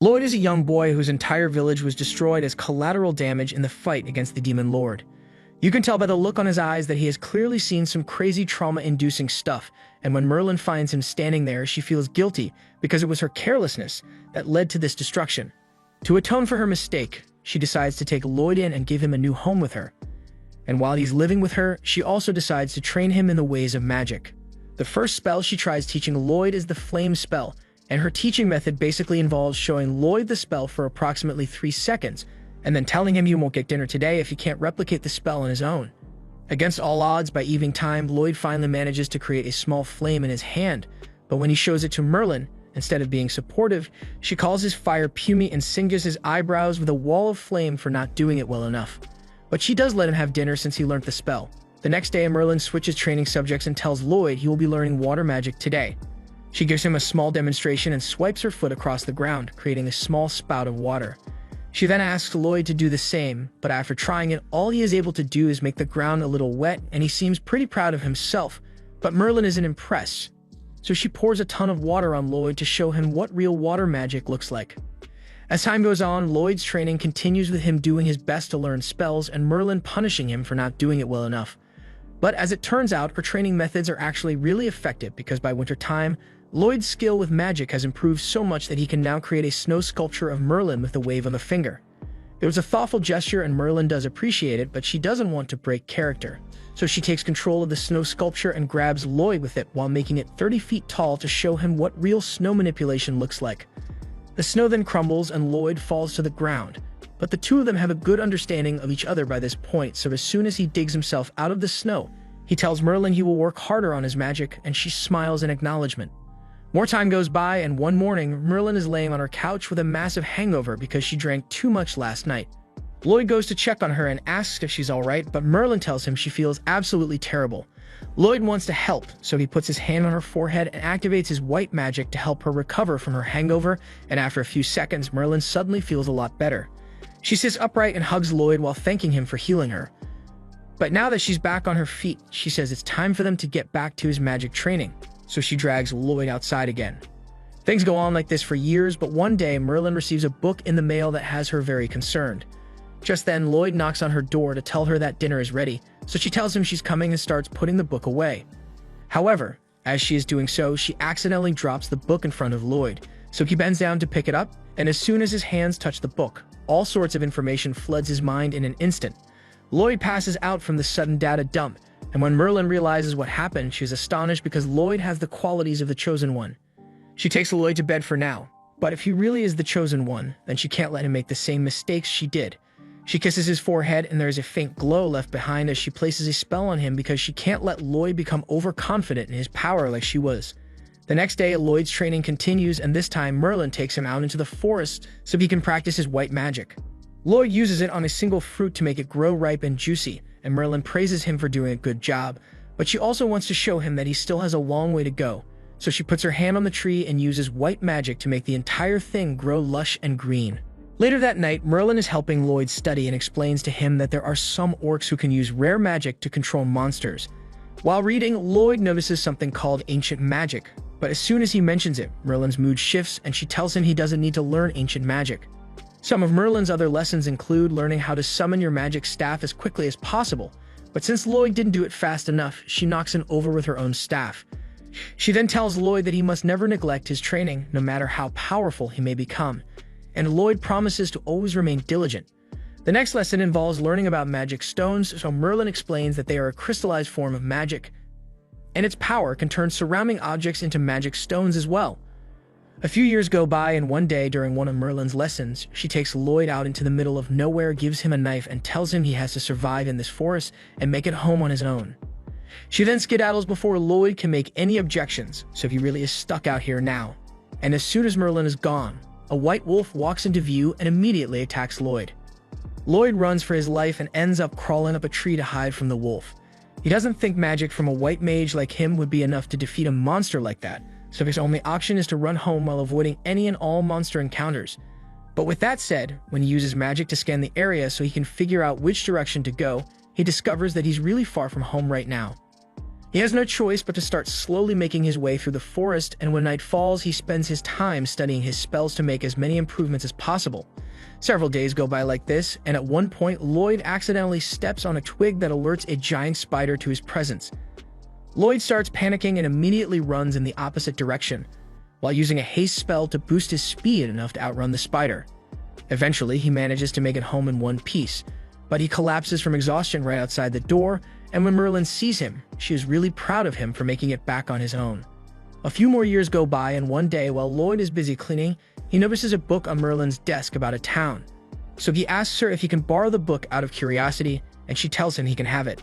Lloyd is a young boy whose entire village was destroyed as collateral damage in the fight against the demon lord. You can tell by the look on his eyes that he has clearly seen some crazy trauma-inducing stuff, and when Merlin finds him standing there, she feels guilty because it was her carelessness that led to this destruction. To atone for her mistake, she decides to take Lloyd in and give him a new home with her. And while he's living with her, she also decides to train him in the ways of magic. The first spell she tries teaching Lloyd is the flame spell, and her teaching method basically involves showing Lloyd the spell for approximately 3 seconds, and then telling him you won't get dinner today if he can't replicate the spell on his own. Against all odds, by evening time, Lloyd finally manages to create a small flame in his hand, but when he shows it to Merlin, instead of being supportive, she calls his fire pumy and singes his eyebrows with a wall of flame for not doing it well enough. But she does let him have dinner since he learned the spell. The next day, Merlin switches training subjects and tells Lloyd he will be learning water magic today. She gives him a small demonstration and swipes her foot across the ground, creating a small spout of water. She then asks Lloyd to do the same, but after trying it, all he is able to do is make the ground a little wet, and he seems pretty proud of himself, but Merlin isn't impressed. So she pours a ton of water on Lloyd to show him what real water magic looks like. As time goes on, Lloyd's training continues with him doing his best to learn spells and Merlin punishing him for not doing it well enough. But as it turns out, her training methods are actually really effective because by winter time, Lloyd's skill with magic has improved so much that he can now create a snow sculpture of Merlin with the wave of a finger. It was a thoughtful gesture and Merlin does appreciate it, but she doesn't want to break character. So she takes control of the snow sculpture and grabs Lloyd with it while making it 30 feet tall to show him what real snow manipulation looks like. The snow then crumbles and Lloyd falls to the ground, but the two of them have a good understanding of each other by this point, so as soon as he digs himself out of the snow, he tells Merlin he will work harder on his magic and she smiles in acknowledgement. More time goes by, and one morning, Merlin is laying on her couch with a massive hangover because she drank too much last night. Lloyd goes to check on her and asks if she's alright, but Merlin tells him she feels absolutely terrible. Lloyd wants to help, so he puts his hand on her forehead and activates his white magic to help her recover from her hangover, and after a few seconds, Merlin suddenly feels a lot better. She sits upright and hugs Lloyd while thanking him for healing her. But now that she's back on her feet, she says it's time for them to get back to his magic training. So she drags Lloyd outside again. Things go on like this for years, but one day Merlin receives a book in the mail that has her very concerned. Just then, Lloyd knocks on her door to tell her that dinner is ready, so she tells him she's coming and starts putting the book away. However, as she is doing so, she accidentally drops the book in front of Lloyd, so he bends down to pick it up, and as soon as his hands touch the book, all sorts of information floods his mind in an instant. Lloyd passes out from the sudden data dump, and when Merlin realizes what happened, she is astonished because Lloyd has the qualities of the Chosen One. She takes Lloyd to bed for now, but if he really is the Chosen One, then she can't let him make the same mistakes she did. She kisses his forehead and there is a faint glow left behind as she places a spell on him because she can't let Lloyd become overconfident in his power like she was. The next day, Lloyd's training continues, and this time Merlin takes him out into the forest so he can practice his white magic. Lloyd uses it on a single fruit to make it grow ripe and juicy, and Merlin praises him for doing a good job, but she also wants to show him that he still has a long way to go, so she puts her hand on the tree and uses white magic to make the entire thing grow lush and green. Later that night, Merlin is helping Lloyd study and explains to him that there are some orcs who can use rare magic to control monsters. While reading, Lloyd notices something called ancient magic, but as soon as he mentions it, Merlin's mood shifts and she tells him he doesn't need to learn ancient magic. Some of Merlin's other lessons include learning how to summon your magic staff as quickly as possible, but since Lloyd didn't do it fast enough, she knocks him over with her own staff. She then tells Lloyd that he must never neglect his training, no matter how powerful he may become, and Lloyd promises to always remain diligent. The next lesson involves learning about magic stones, so Merlin explains that they are a crystallized form of magic, and its power can turn surrounding objects into magic stones as well. A few years go by, and one day during one of Merlin's lessons, she takes Lloyd out into the middle of nowhere, gives him a knife, and tells him he has to survive in this forest and make it home on his own. She then skedaddles before Lloyd can make any objections, so he really is stuck out here now. And as soon as Merlin is gone, a white wolf walks into view and immediately attacks Lloyd. Lloyd runs for his life and ends up crawling up a tree to hide from the wolf. He doesn't think magic from a white mage like him would be enough to defeat a monster like that, so his only option is to run home while avoiding any and all monster encounters. But with that said, when he uses magic to scan the area so he can figure out which direction to go, he discovers that he's really far from home right now. He has no choice but to start slowly making his way through the forest, and when night falls, he spends his time studying his spells to make as many improvements as possible. Several days go by like this, and at one point, Lloyd accidentally steps on a twig that alerts a giant spider to his presence. Lloyd starts panicking and immediately runs in the opposite direction, while using a haste spell to boost his speed enough to outrun the spider. Eventually, he manages to make it home in one piece, but he collapses from exhaustion right outside the door, and when Merlin sees him, she is really proud of him for making it back on his own. A few more years go by, and one day, while Lloyd is busy cleaning, he notices a book on Merlin's desk about a town. So he asks her if he can borrow the book out of curiosity, and she tells him he can have it.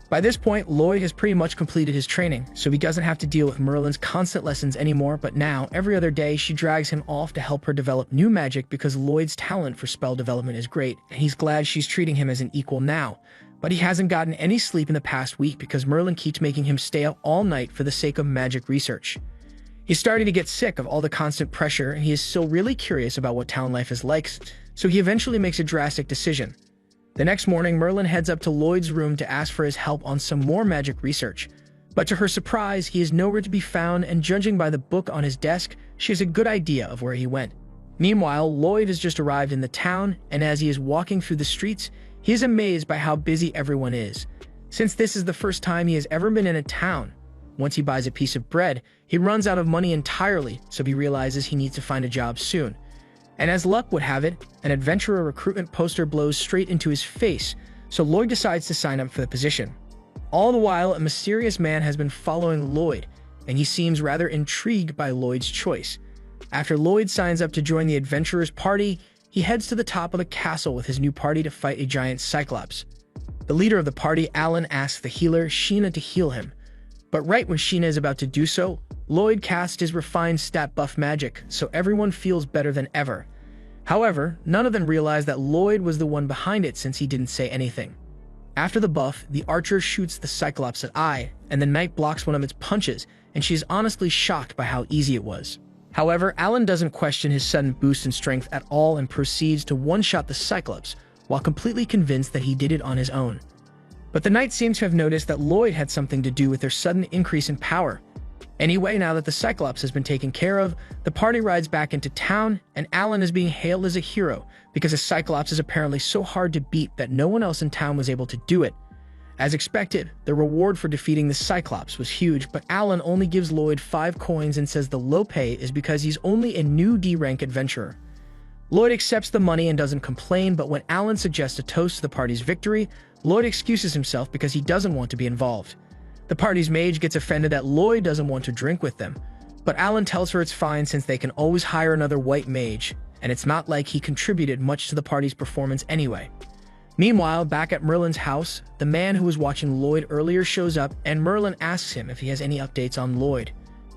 By this point, Lloyd has pretty much completed his training, so he doesn't have to deal with Merlin's constant lessons anymore, but now, every other day, she drags him off to help her develop new magic because Lloyd's talent for spell development is great, and he's glad she's treating him as an equal now. But he hasn't gotten any sleep in the past week because Merlin keeps making him stay up all night for the sake of magic research. He's starting to get sick of all the constant pressure, and he is still really curious about what town life is like, so he eventually makes a drastic decision. The next morning, Merlin heads up to Lloyd's room to ask for his help on some more magic research. But to her surprise, he is nowhere to be found, and judging by the book on his desk, she has a good idea of where he went. Meanwhile, Lloyd has just arrived in the town, and as he is walking through the streets, he is amazed by how busy everyone is. Since this is the first time he has ever been in a town, once he buys a piece of bread, he runs out of money entirely, so he realizes he needs to find a job soon. And as luck would have it, an adventurer recruitment poster blows straight into his face, so Lloyd decides to sign up for the position. All the while, a mysterious man has been following Lloyd, and he seems rather intrigued by Lloyd's choice. After Lloyd signs up to join the adventurer's party, he heads to the top of the castle with his new party to fight a giant cyclops. The leader of the party, Alan, asks the healer, Sheena, to heal him. But right when Sheena is about to do so, Lloyd casts his refined stat buff magic, so everyone feels better than ever. However, none of them realize that Lloyd was the one behind it since he didn't say anything. After the buff, the archer shoots the Cyclops' eye, and the knight blocks one of its punches, and she is honestly shocked by how easy it was. However, Alan doesn't question his sudden boost in strength at all and proceeds to one-shot the Cyclops, while completely convinced that he did it on his own. But the knight seems to have noticed that Lloyd had something to do with their sudden increase in power. Anyway, now that the Cyclops has been taken care of, the party rides back into town, and Alan is being hailed as a hero because the Cyclops is apparently so hard to beat that no one else in town was able to do it. As expected, the reward for defeating the Cyclops was huge, but Alan only gives Lloyd 5 coins and says the low pay is because he's only a new D-rank adventurer. Lloyd accepts the money and doesn't complain, but when Alan suggests a toast to the party's victory, Lloyd excuses himself because he doesn't want to be involved. The party's mage gets offended that Lloyd doesn't want to drink with them, but Alan tells her it's fine since they can always hire another white mage, and it's not like he contributed much to the party's performance anyway. Meanwhile, back at Merlin's house, the man who was watching Lloyd earlier shows up, and Merlin asks him if he has any updates on Lloyd.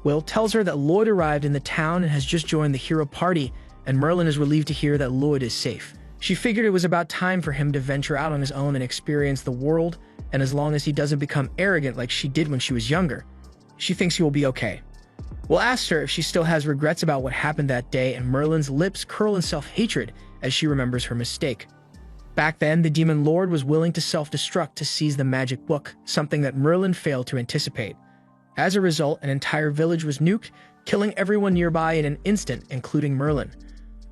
Will tells her that Lloyd arrived in the town and has just joined the hero party, and Merlin is relieved to hear that Lloyd is safe. She figured it was about time for him to venture out on his own and experience the world, and as long as he doesn't become arrogant like she did when she was younger, she thinks he will be okay. Will asks her if she still has regrets about what happened that day, and Merlin's lips curl in self-hatred as she remembers her mistake. Back then, the Demon Lord was willing to self-destruct to seize the magic book, something that Merlin failed to anticipate. As a result, an entire village was nuked, killing everyone nearby in an instant, including Merlin.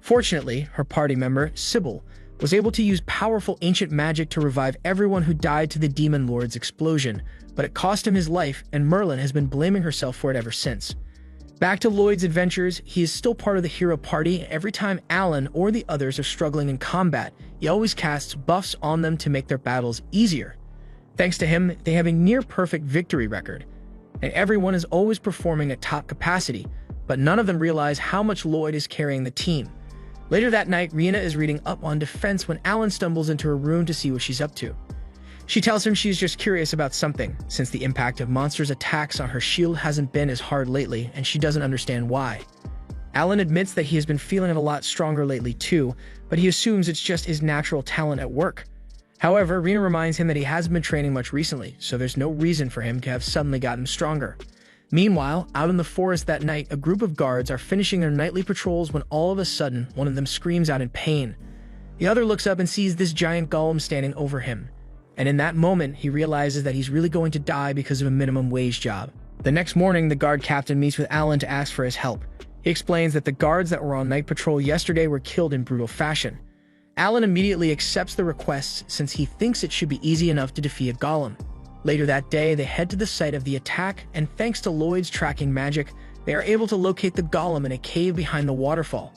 Fortunately, her party member, Sybil, was able to use powerful ancient magic to revive everyone who died to the Demon Lord's explosion, but it cost him his life, and Merlin has been blaming herself for it ever since. Back to Lloyd's adventures, he is still part of the hero party. Every time Alan or the others are struggling in combat, he always casts buffs on them to make their battles easier. Thanks to him, they have a near-perfect victory record, and everyone is always performing at top capacity, but none of them realize how much Lloyd is carrying the team. Later that night, Rena is reading up on defense when Alan stumbles into her room to see what she's up to. She tells him she's just curious about something, since the impact of monsters' attacks on her shield hasn't been as hard lately, and she doesn't understand why. Alan admits that he has been feeling it a lot stronger lately too, but he assumes it's just his natural talent at work. However, Rena reminds him that he hasn't been training much recently, so there's no reason for him to have suddenly gotten stronger. Meanwhile, out in the forest that night, a group of guards are finishing their nightly patrols when all of a sudden, one of them screams out in pain. The other looks up and sees this giant golem standing over him. and in that moment, he realizes that he's really going to die because of a minimum wage job. The next morning, the guard captain meets with Alan to ask for his help. He explains that the guards that were on night patrol yesterday were killed in brutal fashion. Alan immediately accepts the request since he thinks it should be easy enough to defeat a golem. Later that day, they head to the site of the attack, and thanks to Lloyd's tracking magic, they are able to locate the golem in a cave behind the waterfall.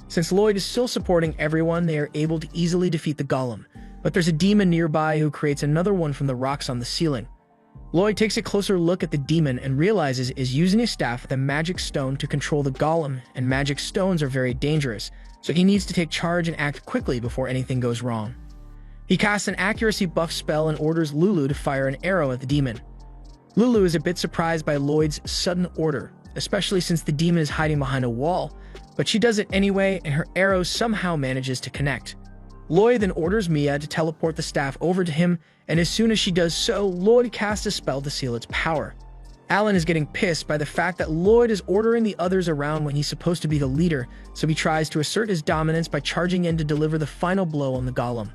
Since Lloyd is still supporting everyone, they are able to easily defeat the golem, but there's a demon nearby who creates another one from the rocks on the ceiling. Lloyd takes a closer look at the demon and realizes it is using a staff with a magic stone to control the golem, and magic stones are very dangerous, so he needs to take charge and act quickly before anything goes wrong. He casts an accuracy buff spell and orders Lulu to fire an arrow at the demon. Lulu is a bit surprised by Lloyd's sudden order, especially since the demon is hiding behind a wall, but she does it anyway and her arrow somehow manages to connect. Lloyd then orders Mia to teleport the staff over to him, and as soon as she does so, Lloyd casts a spell to seal its power. Alan is getting pissed by the fact that Lloyd is ordering the others around when he's supposed to be the leader, so he tries to assert his dominance by charging in to deliver the final blow on the golem.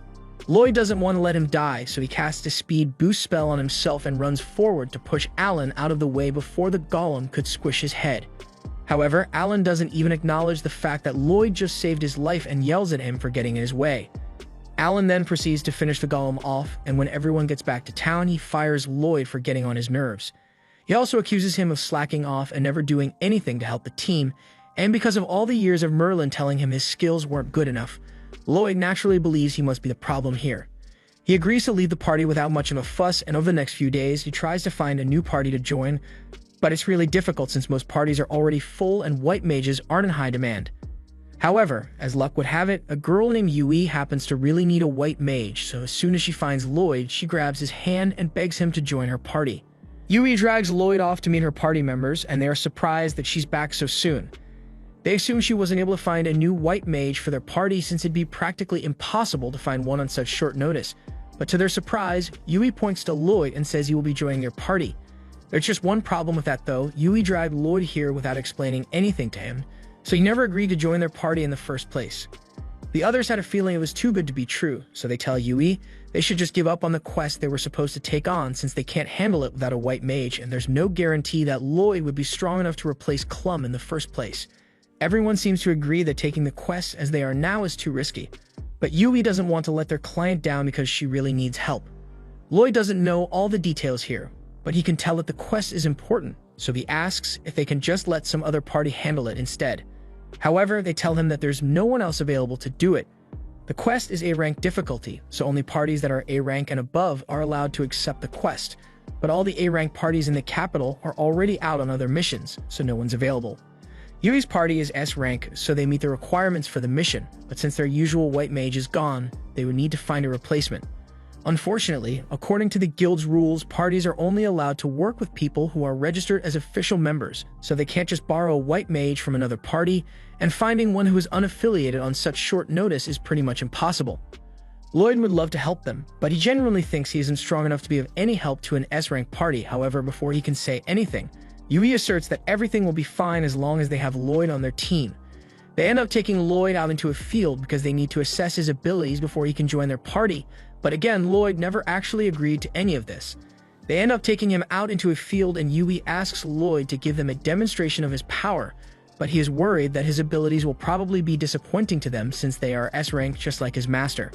Lloyd doesn't want to let him die, so he casts a speed boost spell on himself and runs forward to push Alan out of the way before the golem could squish his head. However, Alan doesn't even acknowledge the fact that Lloyd just saved his life and yells at him for getting in his way. Alan then proceeds to finish the golem off, and when everyone gets back to town, he fires Lloyd for getting on his nerves. He also accuses him of slacking off and never doing anything to help the team, and because of all the years of Merlin telling him his skills weren't good enough, Lloyd naturally believes he must be the problem here. He agrees to leave the party without much of a fuss, and over the next few days, he tries to find a new party to join, but it's really difficult since most parties are already full and white mages aren't in high demand. However, as luck would have it, a girl named Yui happens to really need a white mage, so as soon as she finds Lloyd, she grabs his hand and begs him to join her party. Yui drags Lloyd off to meet her party members, and they are surprised that she's back so soon. They assume she wasn't able to find a new white mage for their party since it'd be practically impossible to find one on such short notice, but to their surprise, Yui points to Lloyd and says he will be joining their party. There's just one problem with that though. Yui dragged Lloyd here without explaining anything to him, so he never agreed to join their party in the first place. The others had a feeling it was too good to be true, so they tell Yui they should just give up on the quest they were supposed to take on since they can't handle it without a white mage, and there's no guarantee that Lloyd would be strong enough to replace Clum in the first place. Everyone seems to agree that taking the quests as they are now is too risky, but Yui doesn't want to let their client down because she really needs help. Lloyd doesn't know all the details here, but he can tell that the quest is important, so he asks if they can just let some other party handle it instead. However, they tell him that there's no one else available to do it. The quest is A-rank difficulty, so only parties that are A-rank and above are allowed to accept the quest, but all the A-rank parties in the capital are already out on other missions, so no one's available. Yui's party is S-rank, so they meet the requirements for the mission, but since their usual white mage is gone, they would need to find a replacement. Unfortunately, according to the guild's rules, parties are only allowed to work with people who are registered as official members, so they can't just borrow a white mage from another party, and finding one who is unaffiliated on such short notice is pretty much impossible. Lloyd would love to help them, but he genuinely thinks he isn't strong enough to be of any help to an S-rank party. However, before he can say anything, Yui asserts that everything will be fine as long as they have Lloyd on their team. They end up taking Lloyd out into a field because they need to assess his abilities before he can join their party, but again, Lloyd never actually agreed to any of this. They end up taking him out into a field and Yui asks Lloyd to give them a demonstration of his power, but he is worried that his abilities will probably be disappointing to them since they are S-rank just like his master.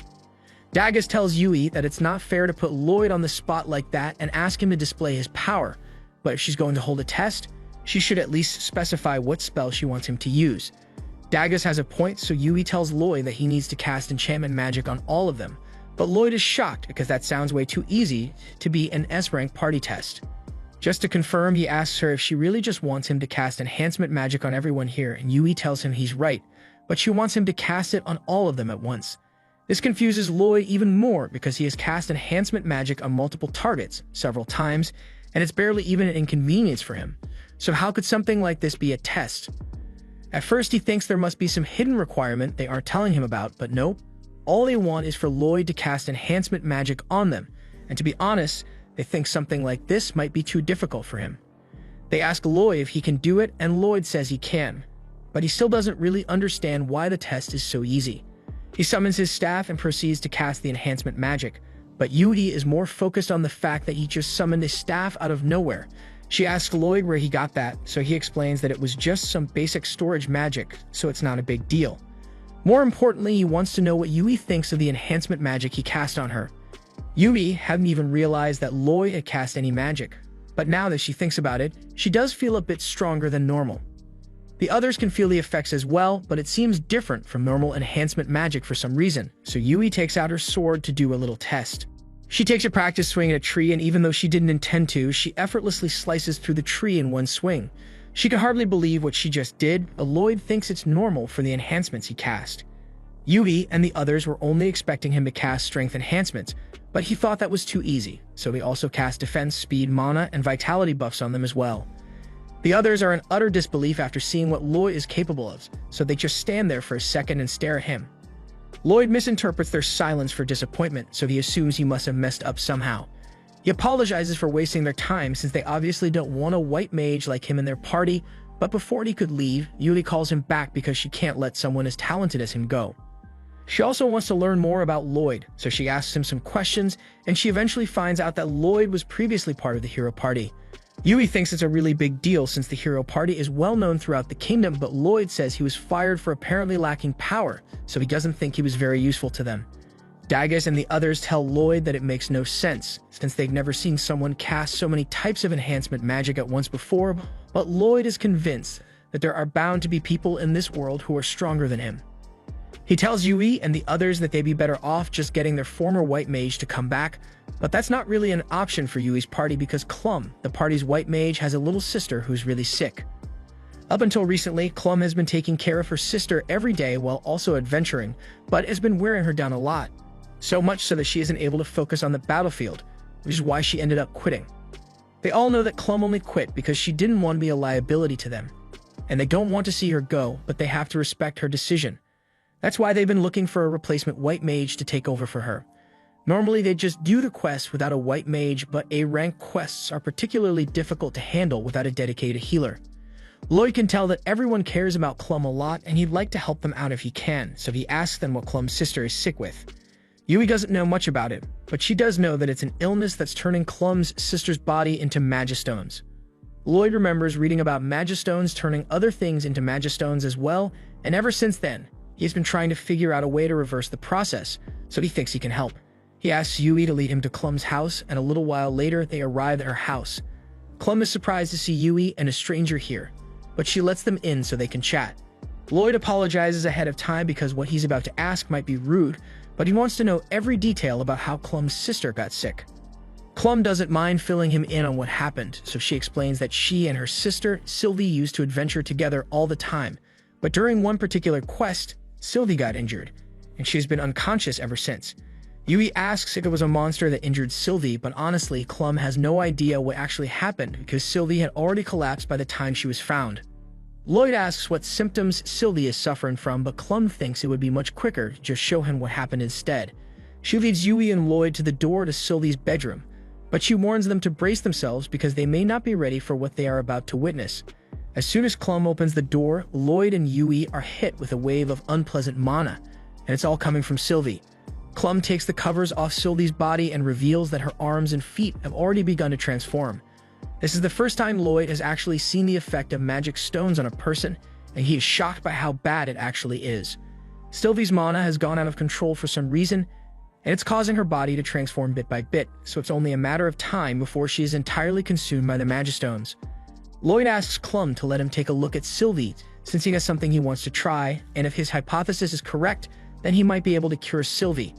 Daggis tells Yui that it's not fair to put Lloyd on the spot like that and ask him to display his power, but if she's going to hold a test, she should at least specify what spell she wants him to use. Daggis has a point, so Yui tells Lloyd that he needs to cast enchantment magic on all of them, but Lloyd is shocked because that sounds way too easy to be an S-rank party test. Just to confirm, he asks her if she really just wants him to cast enhancement magic on everyone here, and Yui tells him he's right, but she wants him to cast it on all of them at once. This confuses Lloyd even more because he has cast enhancement magic on multiple targets several times, and it's barely even an inconvenience for him. So how could something like this be a test? At first he thinks there must be some hidden requirement they aren't telling him about, but nope. All they want is for Lloyd to cast enhancement magic on them, and to be honest, they think something like this might be too difficult for him. They ask Lloyd if he can do it, and Lloyd says he can, but he still doesn't really understand why the test is so easy. He summons his staff and proceeds to cast the enhancement magic, But Yui is more focused on the fact that he just summoned a staff out of nowhere. She asks Lloyd where he got that, so he explains that it was just some basic storage magic, so it's not a big deal. More importantly, he wants to know what Yui thinks of the enhancement magic he cast on her. Yui hadn't even realized that Lloyd had cast any magic, but now that she thinks about it, she does feel a bit stronger than normal. The others can feel the effects as well, but it seems different from normal enhancement magic for some reason, so Yui takes out her sword to do a little test. She takes a practice swing at a tree, and even though she didn't intend to, she effortlessly slices through the tree in one swing. She can hardly believe what she just did, but Lloyd thinks it's normal for the enhancements he cast. Yui and the others were only expecting him to cast strength enhancements, but he thought that was too easy, so he also cast defense, speed, mana, and vitality buffs on them as well. The others are in utter disbelief after seeing what Lloyd is capable of, so they just stand there for a second and stare at him. Lloyd misinterprets their silence for disappointment, so he assumes he must have messed up somehow. He apologizes for wasting their time since they obviously don't want a white mage like him in their party, but before he could leave, Yui calls him back because she can't let someone as talented as him go. She also wants to learn more about Lloyd, so she asks him some questions, and she eventually finds out that Lloyd was previously part of the hero party. Yui thinks it's a really big deal since the hero party is well known throughout the kingdom, but Lloyd says he was fired for apparently lacking power, so he doesn't think he was very useful to them. Dagus and the others tell Lloyd that it makes no sense, since they've never seen someone cast so many types of enhancement magic at once before, but Lloyd is convinced that there are bound to be people in this world who are stronger than him. He tells Yui and the others that they'd be better off just getting their former white mage to come back, but that's not really an option for Yui's party because Clum, the party's white mage, has a little sister who's really sick. Up until recently, Clum has been taking care of her sister every day while also adventuring, but has been wearing her down a lot, so much so that she isn't able to focus on the battlefield, which is why she ended up quitting. They all know that Clum only quit because she didn't want to be a liability to them, and they don't want to see her go, but they have to respect her decision. That's why they've been looking for a replacement white mage to take over for her. Normally, they just do the quest without a white mage, but A-rank quests are particularly difficult to handle without a dedicated healer. Lloyd can tell that everyone cares about Clum a lot, and he'd like to help them out if he can, so he asks them what Clum's sister is sick with. Yui doesn't know much about it, but she does know that it's an illness that's turning Clum's sister's body into magistones. Lloyd remembers reading about magistones turning other things into magistones as well, and ever since then, he's been trying to figure out a way to reverse the process, so he thinks he can help. He asks Yui to lead him to Clum's house, and a little while later, they arrive at her house. Clum is surprised to see Yui and a stranger here, but she lets them in so they can chat. Lloyd apologizes ahead of time because what he's about to ask might be rude, but he wants to know every detail about how Clum's sister got sick. Clum doesn't mind filling him in on what happened, so she explains that she and her sister, Sylvie, used to adventure together all the time, but during one particular quest, Sylvie got injured, and she's been unconscious ever since. Yui asks if it was a monster that injured Sylvie, but honestly, Clum has no idea what actually happened because Sylvie had already collapsed by the time she was found. Lloyd asks what symptoms Sylvie is suffering from, but Clum thinks it would be much quicker to just show him what happened instead. She leads Yui and Lloyd to the door to Sylvie's bedroom, but she warns them to brace themselves because they may not be ready for what they are about to witness. As soon as Clum opens the door, Lloyd and Yui are hit with a wave of unpleasant mana, and it's all coming from Sylvie. Clum takes the covers off Sylvie's body and reveals that her arms and feet have already begun to transform. This is the first time Lloyd has actually seen the effect of magic stones on a person, and he is shocked by how bad it actually is. Sylvie's mana has gone out of control for some reason, and it's causing her body to transform bit by bit, so it's only a matter of time before she is entirely consumed by the magistones. Lloyd asks Clum to let him take a look at Sylvie, since he has something he wants to try, and if his hypothesis is correct, then he might be able to cure Sylvie.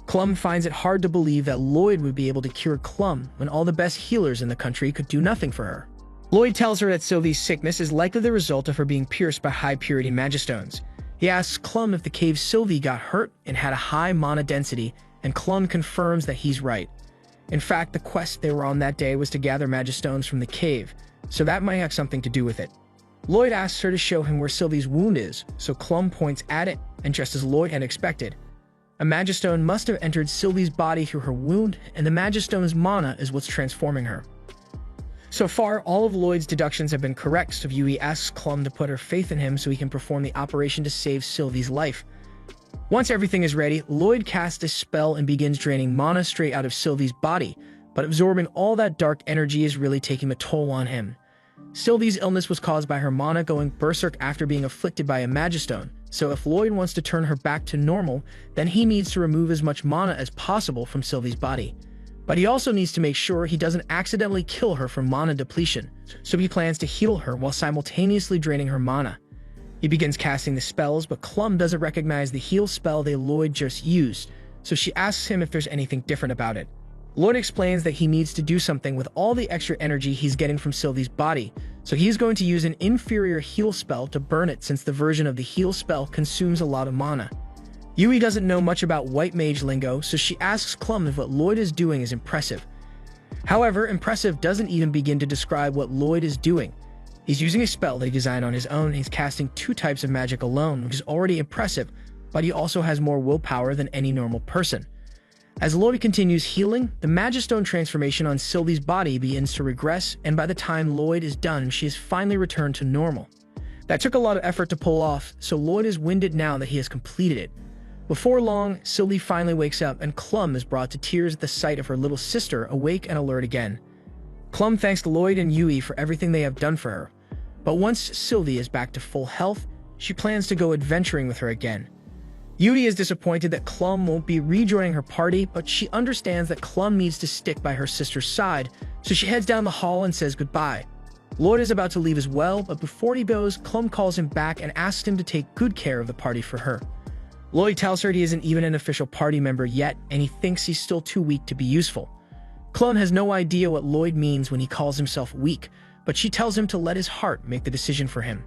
Clum finds it hard to believe that Lloyd would be able to cure Clum when all the best healers in the country could do nothing for her. Lloyd tells her that Sylvie's sickness is likely the result of her being pierced by high-purity magistones. He asks Clum if the cave Sylvie got hurt and had a high mana density, and Clum confirms that he's right. In fact, the quest they were on that day was to gather magistones from the cave, so that might have something to do with it. Lloyd asks her to show him where Sylvie's wound is, so Clum points at it, and just as Lloyd had expected, a magistone must have entered Sylvie's body through her wound, and the magistone's mana is what's transforming her. So far, all of Lloyd's deductions have been correct, so Yui asks Clum to put her faith in him so he can perform the operation to save Sylvie's life. Once everything is ready, Lloyd casts a spell and begins draining mana straight out of Sylvie's body, but absorbing all that dark energy is really taking a toll on him. Sylvie's illness was caused by her mana going berserk after being afflicted by a Magistone, so if Lloyd wants to turn her back to normal, then he needs to remove as much mana as possible from Sylvie's body. But he also needs to make sure he doesn't accidentally kill her from mana depletion, so he plans to heal her while simultaneously draining her mana. He begins casting the spells, but Clum doesn't recognize the heal spell that Lloyd just used, so she asks him if there's anything different about it. Lloyd explains that he needs to do something with all the extra energy he's getting from Sylvie's body, so he's going to use an inferior heal spell to burn it since the version of the heal spell consumes a lot of mana. Yui doesn't know much about white mage lingo, so she asks Clum if what Lloyd is doing is impressive. However, impressive doesn't even begin to describe what Lloyd is doing. He's using a spell that he designed on his own, and he's casting 2 types of magic alone, which is already impressive, but he also has more willpower than any normal person. As Lloyd continues healing, the Magistone transformation on Sylvie's body begins to regress, and by the time Lloyd is done, she has finally returned to normal. That took a lot of effort to pull off, so Lloyd is winded now that he has completed it. Before long, Sylvie finally wakes up, and Clum is brought to tears at the sight of her little sister awake and alert again. Clum thanks Lloyd and Yui for everything they have done for her, but once Sylvie is back to full health, she plans to go adventuring with her again. Yui is disappointed that Clum won't be rejoining her party, but she understands that Clum needs to stick by her sister's side, so she heads down the hall and says goodbye. Lloyd is about to leave as well, but before he goes, Clum calls him back and asks him to take good care of the party for her. Lloyd tells her he isn't even an official party member yet, and he thinks he's still too weak to be useful. Clum has no idea what Lloyd means when he calls himself weak, but she tells him to let his heart make the decision for him.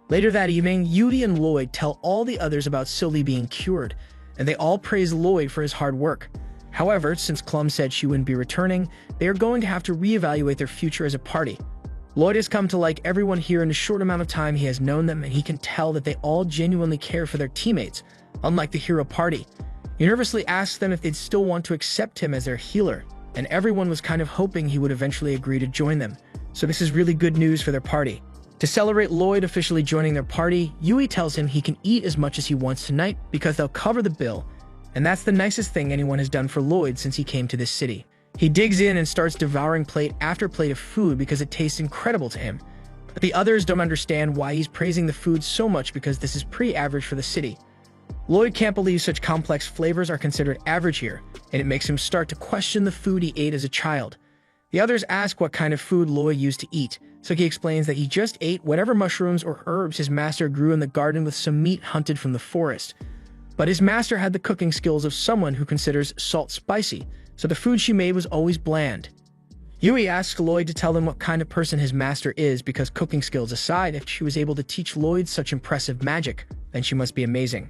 Later that evening, Yui and Lloyd tell all the others about Sylvie being cured, and they all praise Lloyd for his hard work. However, since Clum said she wouldn't be returning, they are going to have to reevaluate their future as a party. Lloyd has come to like everyone here in a short amount of time he has known them, and he can tell that they all genuinely care for their teammates, unlike the hero party. He nervously asks them if they'd still want to accept him as their healer, and everyone was kind of hoping he would eventually agree to join them, so this is really good news for their party. To celebrate Lloyd officially joining their party, Yui tells him he can eat as much as he wants tonight because they'll cover the bill, and that's the nicest thing anyone has done for Lloyd since he came to this city. He digs in and starts devouring plate after plate of food because it tastes incredible to him. But the others don't understand why he's praising the food so much because this is pretty average for the city. Lloyd can't believe such complex flavors are considered average here, and it makes him start to question the food he ate as a child. The others ask what kind of food Lloyd used to eat, so he explains that he just ate whatever mushrooms or herbs his master grew in the garden with some meat hunted from the forest. But his master had the cooking skills of someone who considers salt spicy, so the food she made was always bland. Yui asks Lloyd to tell them what kind of person his master is because cooking skills aside, if she was able to teach Lloyd such impressive magic, then she must be amazing.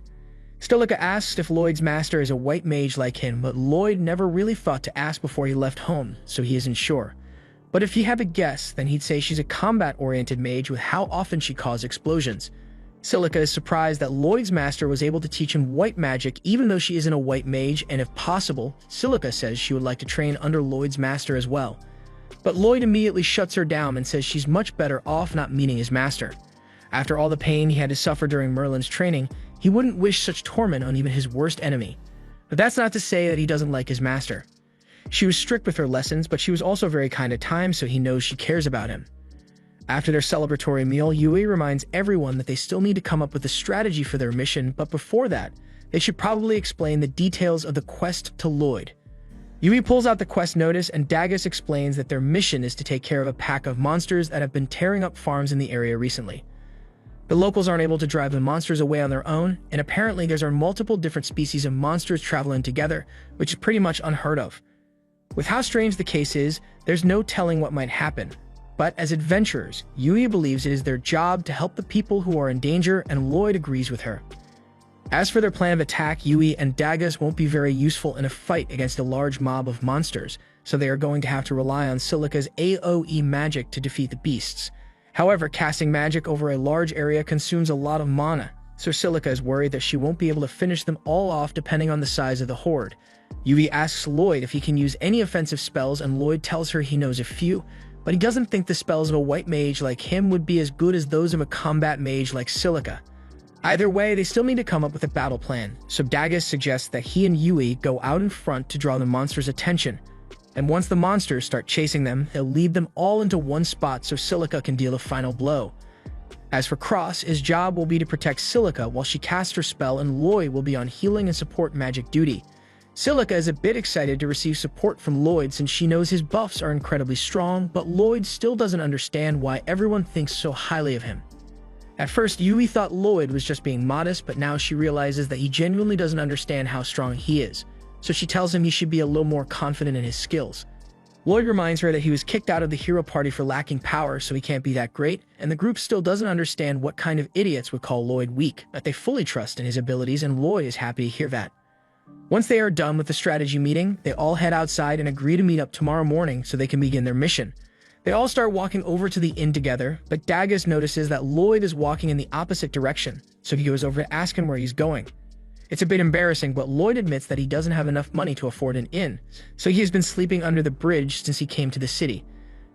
Stilika asks if Lloyd's master is a white mage like him, but Lloyd never really thought to ask before he left home, so he isn't sure. But if he had to guess, then he'd say she's a combat-oriented mage with how often she caused explosions. Stilika is surprised that Lloyd's master was able to teach him white magic even though she isn't a white mage, and if possible, Stilika says she would like to train under Lloyd's master as well. But Lloyd immediately shuts her down and says she's much better off not meeting his master. After all the pain he had to suffer during Merlin's training, he wouldn't wish such torment on even his worst enemy. But that's not to say that he doesn't like his master. She was strict with her lessons, but she was also very kind at times, so he knows she cares about him. After their celebratory meal, Yui reminds everyone that they still need to come up with a strategy for their mission, but before that, they should probably explain the details of the quest to Lloyd. Yui pulls out the quest notice, and Dagus explains that their mission is to take care of a pack of monsters that have been tearing up farms in the area recently. The locals aren't able to drive the monsters away on their own, and apparently there are multiple different species of monsters traveling together, which is pretty much unheard of. With how strange the case is, there's no telling what might happen. But as adventurers, Yui believes it is their job to help the people who are in danger, and Lloyd agrees with her. As for their plan of attack, Yui and Dagus won't be very useful in a fight against a large mob of monsters, so they are going to have to rely on Silika's AoE magic to defeat the beasts. However, casting magic over a large area consumes a lot of mana, so Silika is worried that she won't be able to finish them all off depending on the size of the horde. Yui asks Lloyd if he can use any offensive spells, and Lloyd tells her he knows a few, but he doesn't think the spells of a white mage like him would be as good as those of a combat mage like Silika. Either way, they still need to come up with a battle plan, so Dagus suggests that he and Yui go out in front to draw the monster's attention, and once the monsters start chasing them, he'll lead them all into one spot so Silica can deal a final blow. As for Cross, his job will be to protect Silica while she casts her spell, and Lloyd will be on healing and support magic duty. Silica is a bit excited to receive support from Lloyd since she knows his buffs are incredibly strong, but Lloyd still doesn't understand why everyone thinks so highly of him. At first, Yui thought Lloyd was just being modest, but now she realizes that he genuinely doesn't understand how strong he is, so she tells him he should be a little more confident in his skills. Lloyd reminds her that he was kicked out of the hero party for lacking power, so he can't be that great, and the group still doesn't understand what kind of idiots would call Lloyd weak, but they fully trust in his abilities, and Lloyd is happy to hear that. Once they are done with the strategy meeting, they all head outside and agree to meet up tomorrow morning so they can begin their mission. They all start walking over to the inn together, but Dagus notices that Lloyd is walking in the opposite direction, so he goes over to ask him where he's going. It's a bit embarrassing, but Lloyd admits that he doesn't have enough money to afford an inn, so he has been sleeping under the bridge since he came to the city.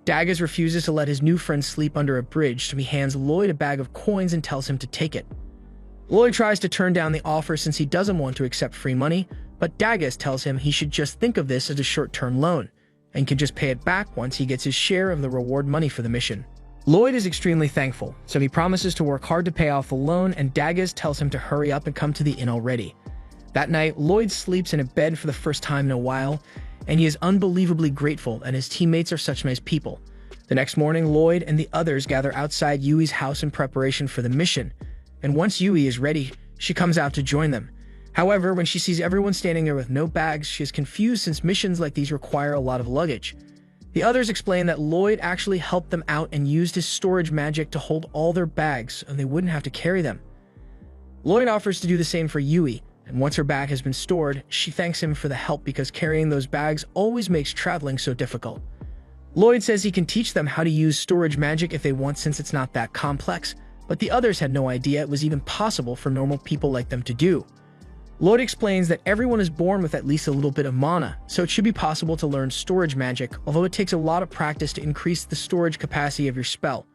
Dagus refuses to let his new friend sleep under a bridge, so he hands Lloyd a bag of coins and tells him to take it. Lloyd tries to turn down the offer since he doesn't want to accept free money, but Dagus tells him he should just think of this as a short-term loan, and can just pay it back once he gets his share of the reward money for the mission. Lloyd is extremely thankful, so he promises to work hard to pay off the loan, and Dagus tells him to hurry up and come to the inn already. That night, Lloyd sleeps in a bed for the first time in a while, and he is unbelievably grateful and his teammates are such nice people. The next morning, Lloyd and the others gather outside Yui's house in preparation for the mission, and once Yui is ready, she comes out to join them. However, when she sees everyone standing there with no bags, she is confused since missions like these require a lot of luggage. The others explain that Lloyd actually helped them out and used his storage magic to hold all their bags and they wouldn't have to carry them. Lloyd offers to do the same for Yui, and once her bag has been stored, she thanks him for the help because carrying those bags always makes traveling so difficult. Lloyd says he can teach them how to use storage magic if they want since it's not that complex, but the others had no idea it was even possible for normal people like them to do. Lloyd explains that everyone is born with at least a little bit of mana, so it should be possible to learn storage magic, although it takes a lot of practice to increase the storage capacity of your spell.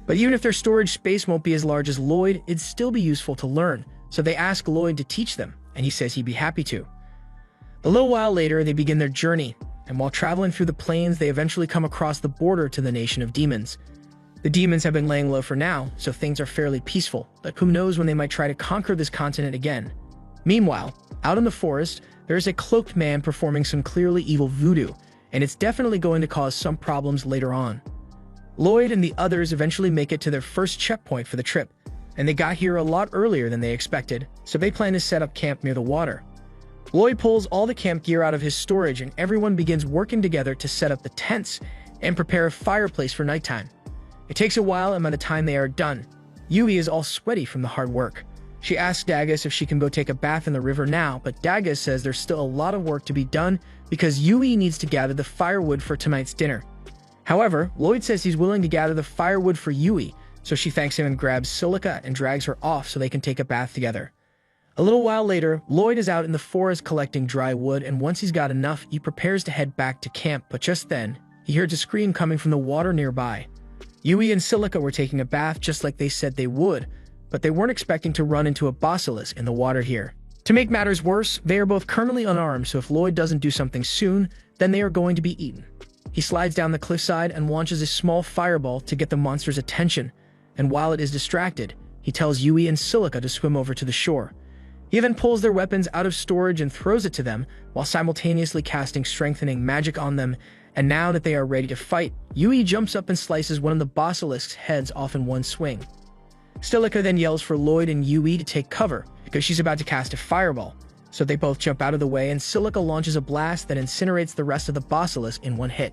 But even if their storage space won't be as large as Lloyd, it'd still be useful to learn, so they ask Lloyd to teach them, and he says he'd be happy to. A little while later, they begin their journey, and while traveling through the plains, they eventually come across the border to the nation of demons. The demons have been laying low for now, so things are fairly peaceful, but who knows when they might try to conquer this continent again. Meanwhile, out in the forest, there is a cloaked man performing some clearly evil voodoo, and it's definitely going to cause some problems later on. Lloyd and the others eventually make it to their first checkpoint for the trip, and they got here a lot earlier than they expected, so they plan to set up camp near the water. Lloyd pulls all the camp gear out of his storage and everyone begins working together to set up the tents and prepare a fireplace for nighttime. It takes a while, and by the time they are done, Yui is all sweaty from the hard work. She asks Dagus if she can go take a bath in the river now, but Dagus says there's still a lot of work to be done because Yui needs to gather the firewood for tonight's dinner. However, Lloyd says he's willing to gather the firewood for Yui, so she thanks him and grabs Silica and drags her off so they can take a bath together. A little while later, Lloyd is out in the forest collecting dry wood, and once he's got enough, he prepares to head back to camp, but just then, he hears a scream coming from the water nearby. Yui and Silica were taking a bath just like they said they would, but they weren't expecting to run into a basilisk in the water here. To make matters worse, they are both currently unarmed, so if Lloyd doesn't do something soon, then they are going to be eaten. He slides down the cliffside and launches a small fireball to get the monster's attention, and while it is distracted, he tells Yui and Silica to swim over to the shore. He then pulls their weapons out of storage and throws it to them, while simultaneously casting strengthening magic on them, and now that they are ready to fight, Yui jumps up and slices one of the basilisk's heads off in one swing. Silica then yells for Lloyd and Yui to take cover, because she's about to cast a fireball, so they both jump out of the way and Silica launches a blast that incinerates the rest of the basilisk in one hit.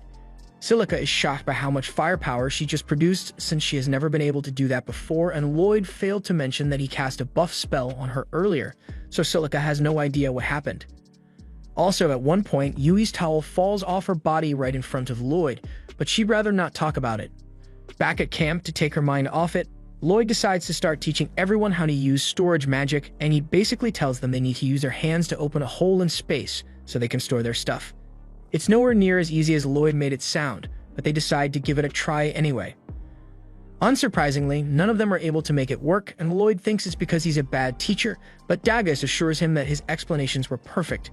Silica is shocked by how much firepower she just produced since she has never been able to do that before, and Lloyd failed to mention that he cast a buff spell on her earlier, so Silica has no idea what happened. Also, at one point, Yui's towel falls off her body right in front of Lloyd, but she'd rather not talk about it. Back at camp to take her mind off it, Lloyd decides to start teaching everyone how to use storage magic, and he basically tells them they need to use their hands to open a hole in space so they can store their stuff. It's nowhere near as easy as Lloyd made it sound, but they decide to give it a try anyway. Unsurprisingly, none of them are able to make it work, and Lloyd thinks it's because he's a bad teacher, but Dagus assures him that his explanations were perfect.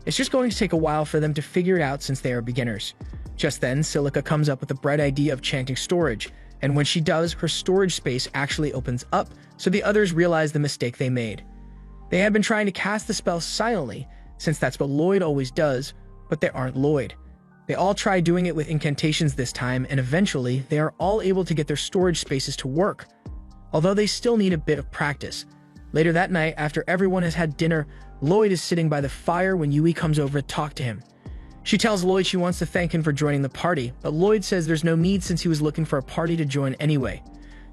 It's just going to take a while for them to figure it out since they are beginners. Just then, Silica comes up with the bright idea of chanting storage, and when she does, her storage space actually opens up, so the others realize the mistake they made. They had been trying to cast the spell silently, since that's what Lloyd always does, but they aren't Lloyd. They all try doing it with incantations this time, and eventually, they are all able to get their storage spaces to work, although they still need a bit of practice. Later that night, after everyone has had dinner, Lloyd is sitting by the fire when Yui comes over to talk to him. She tells Lloyd she wants to thank him for joining the party, but Lloyd says there's no need since he was looking for a party to join anyway.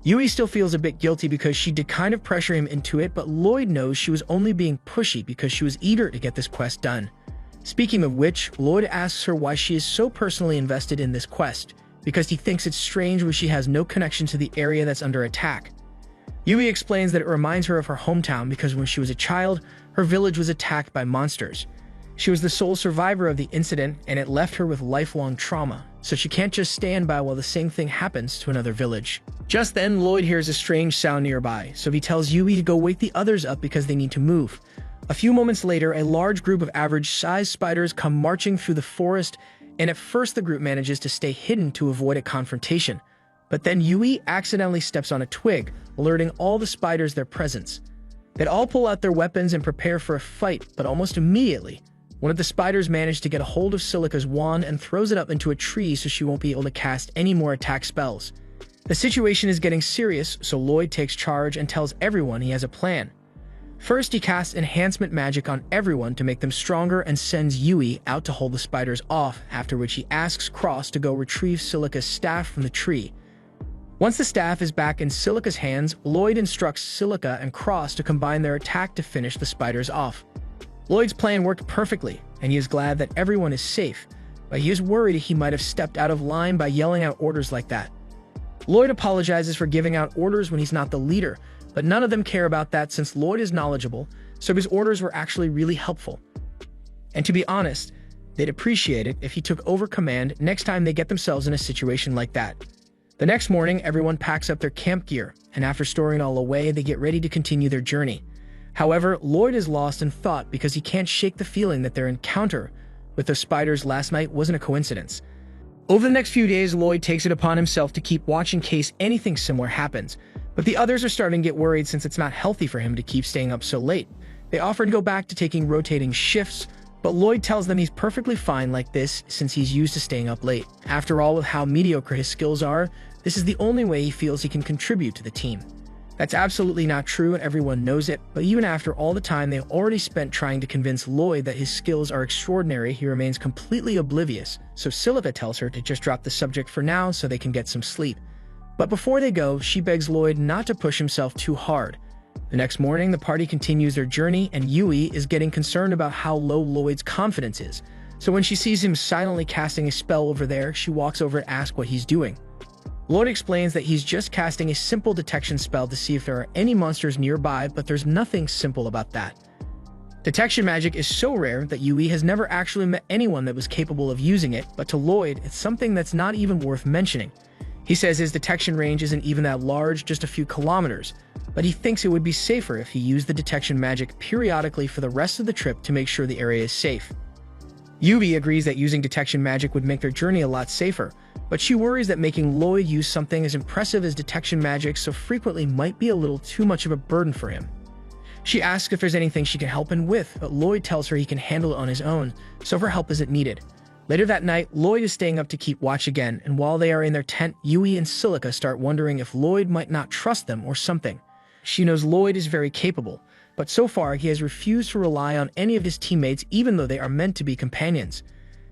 Yui still feels a bit guilty because she did kind of pressure him into it, but Lloyd knows she was only being pushy because she was eager to get this quest done. Speaking of which, Lloyd asks her why she is so personally invested in this quest, because he thinks it's strange when she has no connection to the area that's under attack. Yui explains that it reminds her of her hometown because when she was a child, her village was attacked by monsters. She was the sole survivor of the incident, and it left her with lifelong trauma, so she can't just stand by while the same thing happens to another village. Just then, Lloyd hears a strange sound nearby, so he tells Yui to go wake the others up because they need to move. A few moments later, a large group of average-sized spiders come marching through the forest, and at first the group manages to stay hidden to avoid a confrontation. But then Yui accidentally steps on a twig, alerting all the spiders their presence. They'd all pull out their weapons and prepare for a fight, but almost immediately, one of the spiders manages to get a hold of Silica's wand and throws it up into a tree so she won't be able to cast any more attack spells. The situation is getting serious, so Lloyd takes charge and tells everyone he has a plan. First, he casts enhancement magic on everyone to make them stronger and sends Yui out to hold the spiders off, after which he asks Cross to go retrieve Silica's staff from the tree. Once the staff is back in Silica's hands, Lloyd instructs Silica and Cross to combine their attack to finish the spiders off. Lloyd's plan worked perfectly, and he is glad that everyone is safe, but he is worried he might have stepped out of line by yelling out orders like that. Lloyd apologizes for giving out orders when he's not the leader, but none of them care about that since Lloyd is knowledgeable, so his orders were actually really helpful. And to be honest, they'd appreciate it if he took over command next time they get themselves in a situation like that. The next morning, everyone packs up their camp gear, and after storing it all away, they get ready to continue their journey. However, Lloyd is lost in thought because he can't shake the feeling that their encounter with the spiders last night wasn't a coincidence. Over the next few days, Lloyd takes it upon himself to keep watch in case anything similar happens, but the others are starting to get worried since it's not healthy for him to keep staying up so late. They offer to go back to taking rotating shifts, but Lloyd tells them he's perfectly fine like this since he's used to staying up late. After all, with how mediocre his skills are, this is the only way he feels he can contribute to the team. That's absolutely not true and everyone knows it, but even after all the time they've already spent trying to convince Lloyd that his skills are extraordinary, he remains completely oblivious, so Silica tells her to just drop the subject for now so they can get some sleep. But before they go, she begs Lloyd not to push himself too hard. The next morning, the party continues their journey, and Yui is getting concerned about how low Lloyd's confidence is. So when she sees him silently casting a spell over there, she walks over to ask what he's doing. Lloyd explains that he's just casting a simple detection spell to see if there are any monsters nearby, but there's nothing simple about that. Detection magic is so rare that Yui has never actually met anyone that was capable of using it, but to Lloyd, it's something that's not even worth mentioning. He says his detection range isn't even that large, just a few kilometers, but he thinks it would be safer if he used the detection magic periodically for the rest of the trip to make sure the area is safe. Yui agrees that using detection magic would make their journey a lot safer, but she worries that making Lloyd use something as impressive as detection magic so frequently might be a little too much of a burden for him. She asks if there's anything she can help him with, but Lloyd tells her he can handle it on his own, so her help isn't needed. Later that night, Lloyd is staying up to keep watch again, and while they are in their tent, Yui and Silica start wondering if Lloyd might not trust them or something. She knows Lloyd is very capable, but so far he has refused to rely on any of his teammates even though they are meant to be companions.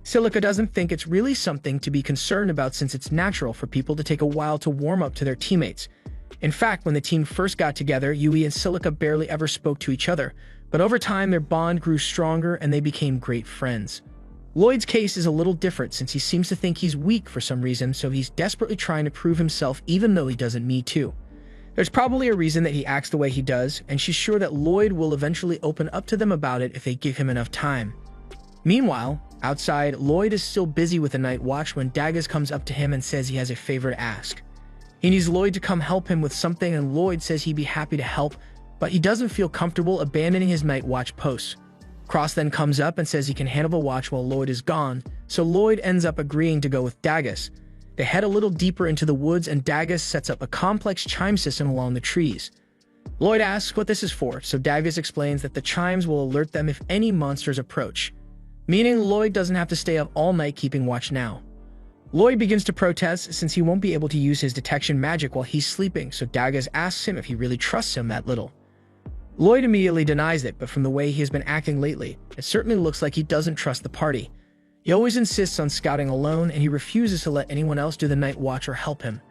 Silica doesn't think it's really something to be concerned about since it's natural for people to take a while to warm up to their teammates. In fact, when the team first got together, Yui and Silica barely ever spoke to each other, but over time their bond grew stronger and they became great friends. Lloyd's case is a little different since he seems to think he's weak for some reason, so he's desperately trying to prove himself even though he doesn't need to. There's probably a reason that he acts the way he does, and she's sure that Lloyd will eventually open up to them about it if they give him enough time. Meanwhile, outside, Lloyd is still busy with the night watch when Daggers comes up to him and says he has a favor to ask. He needs Lloyd to come help him with something, and Lloyd says he'd be happy to help, but he doesn't feel comfortable abandoning his night watch post. Cross then comes up and says he can handle the watch while Lloyd is gone, so Lloyd ends up agreeing to go with Dagus. They head a little deeper into the woods, and Dagus sets up a complex chime system along the trees. Lloyd asks what this is for, so Dagus explains that the chimes will alert them if any monsters approach, meaning Lloyd doesn't have to stay up all night keeping watch now. Lloyd begins to protest since he won't be able to use his detection magic while he's sleeping, so Dagus asks him if he really trusts him that little. Lloyd immediately denies it, but from the way he has been acting lately, it certainly looks like he doesn't trust the party. He always insists on scouting alone, and he refuses to let anyone else do the night watch or help him.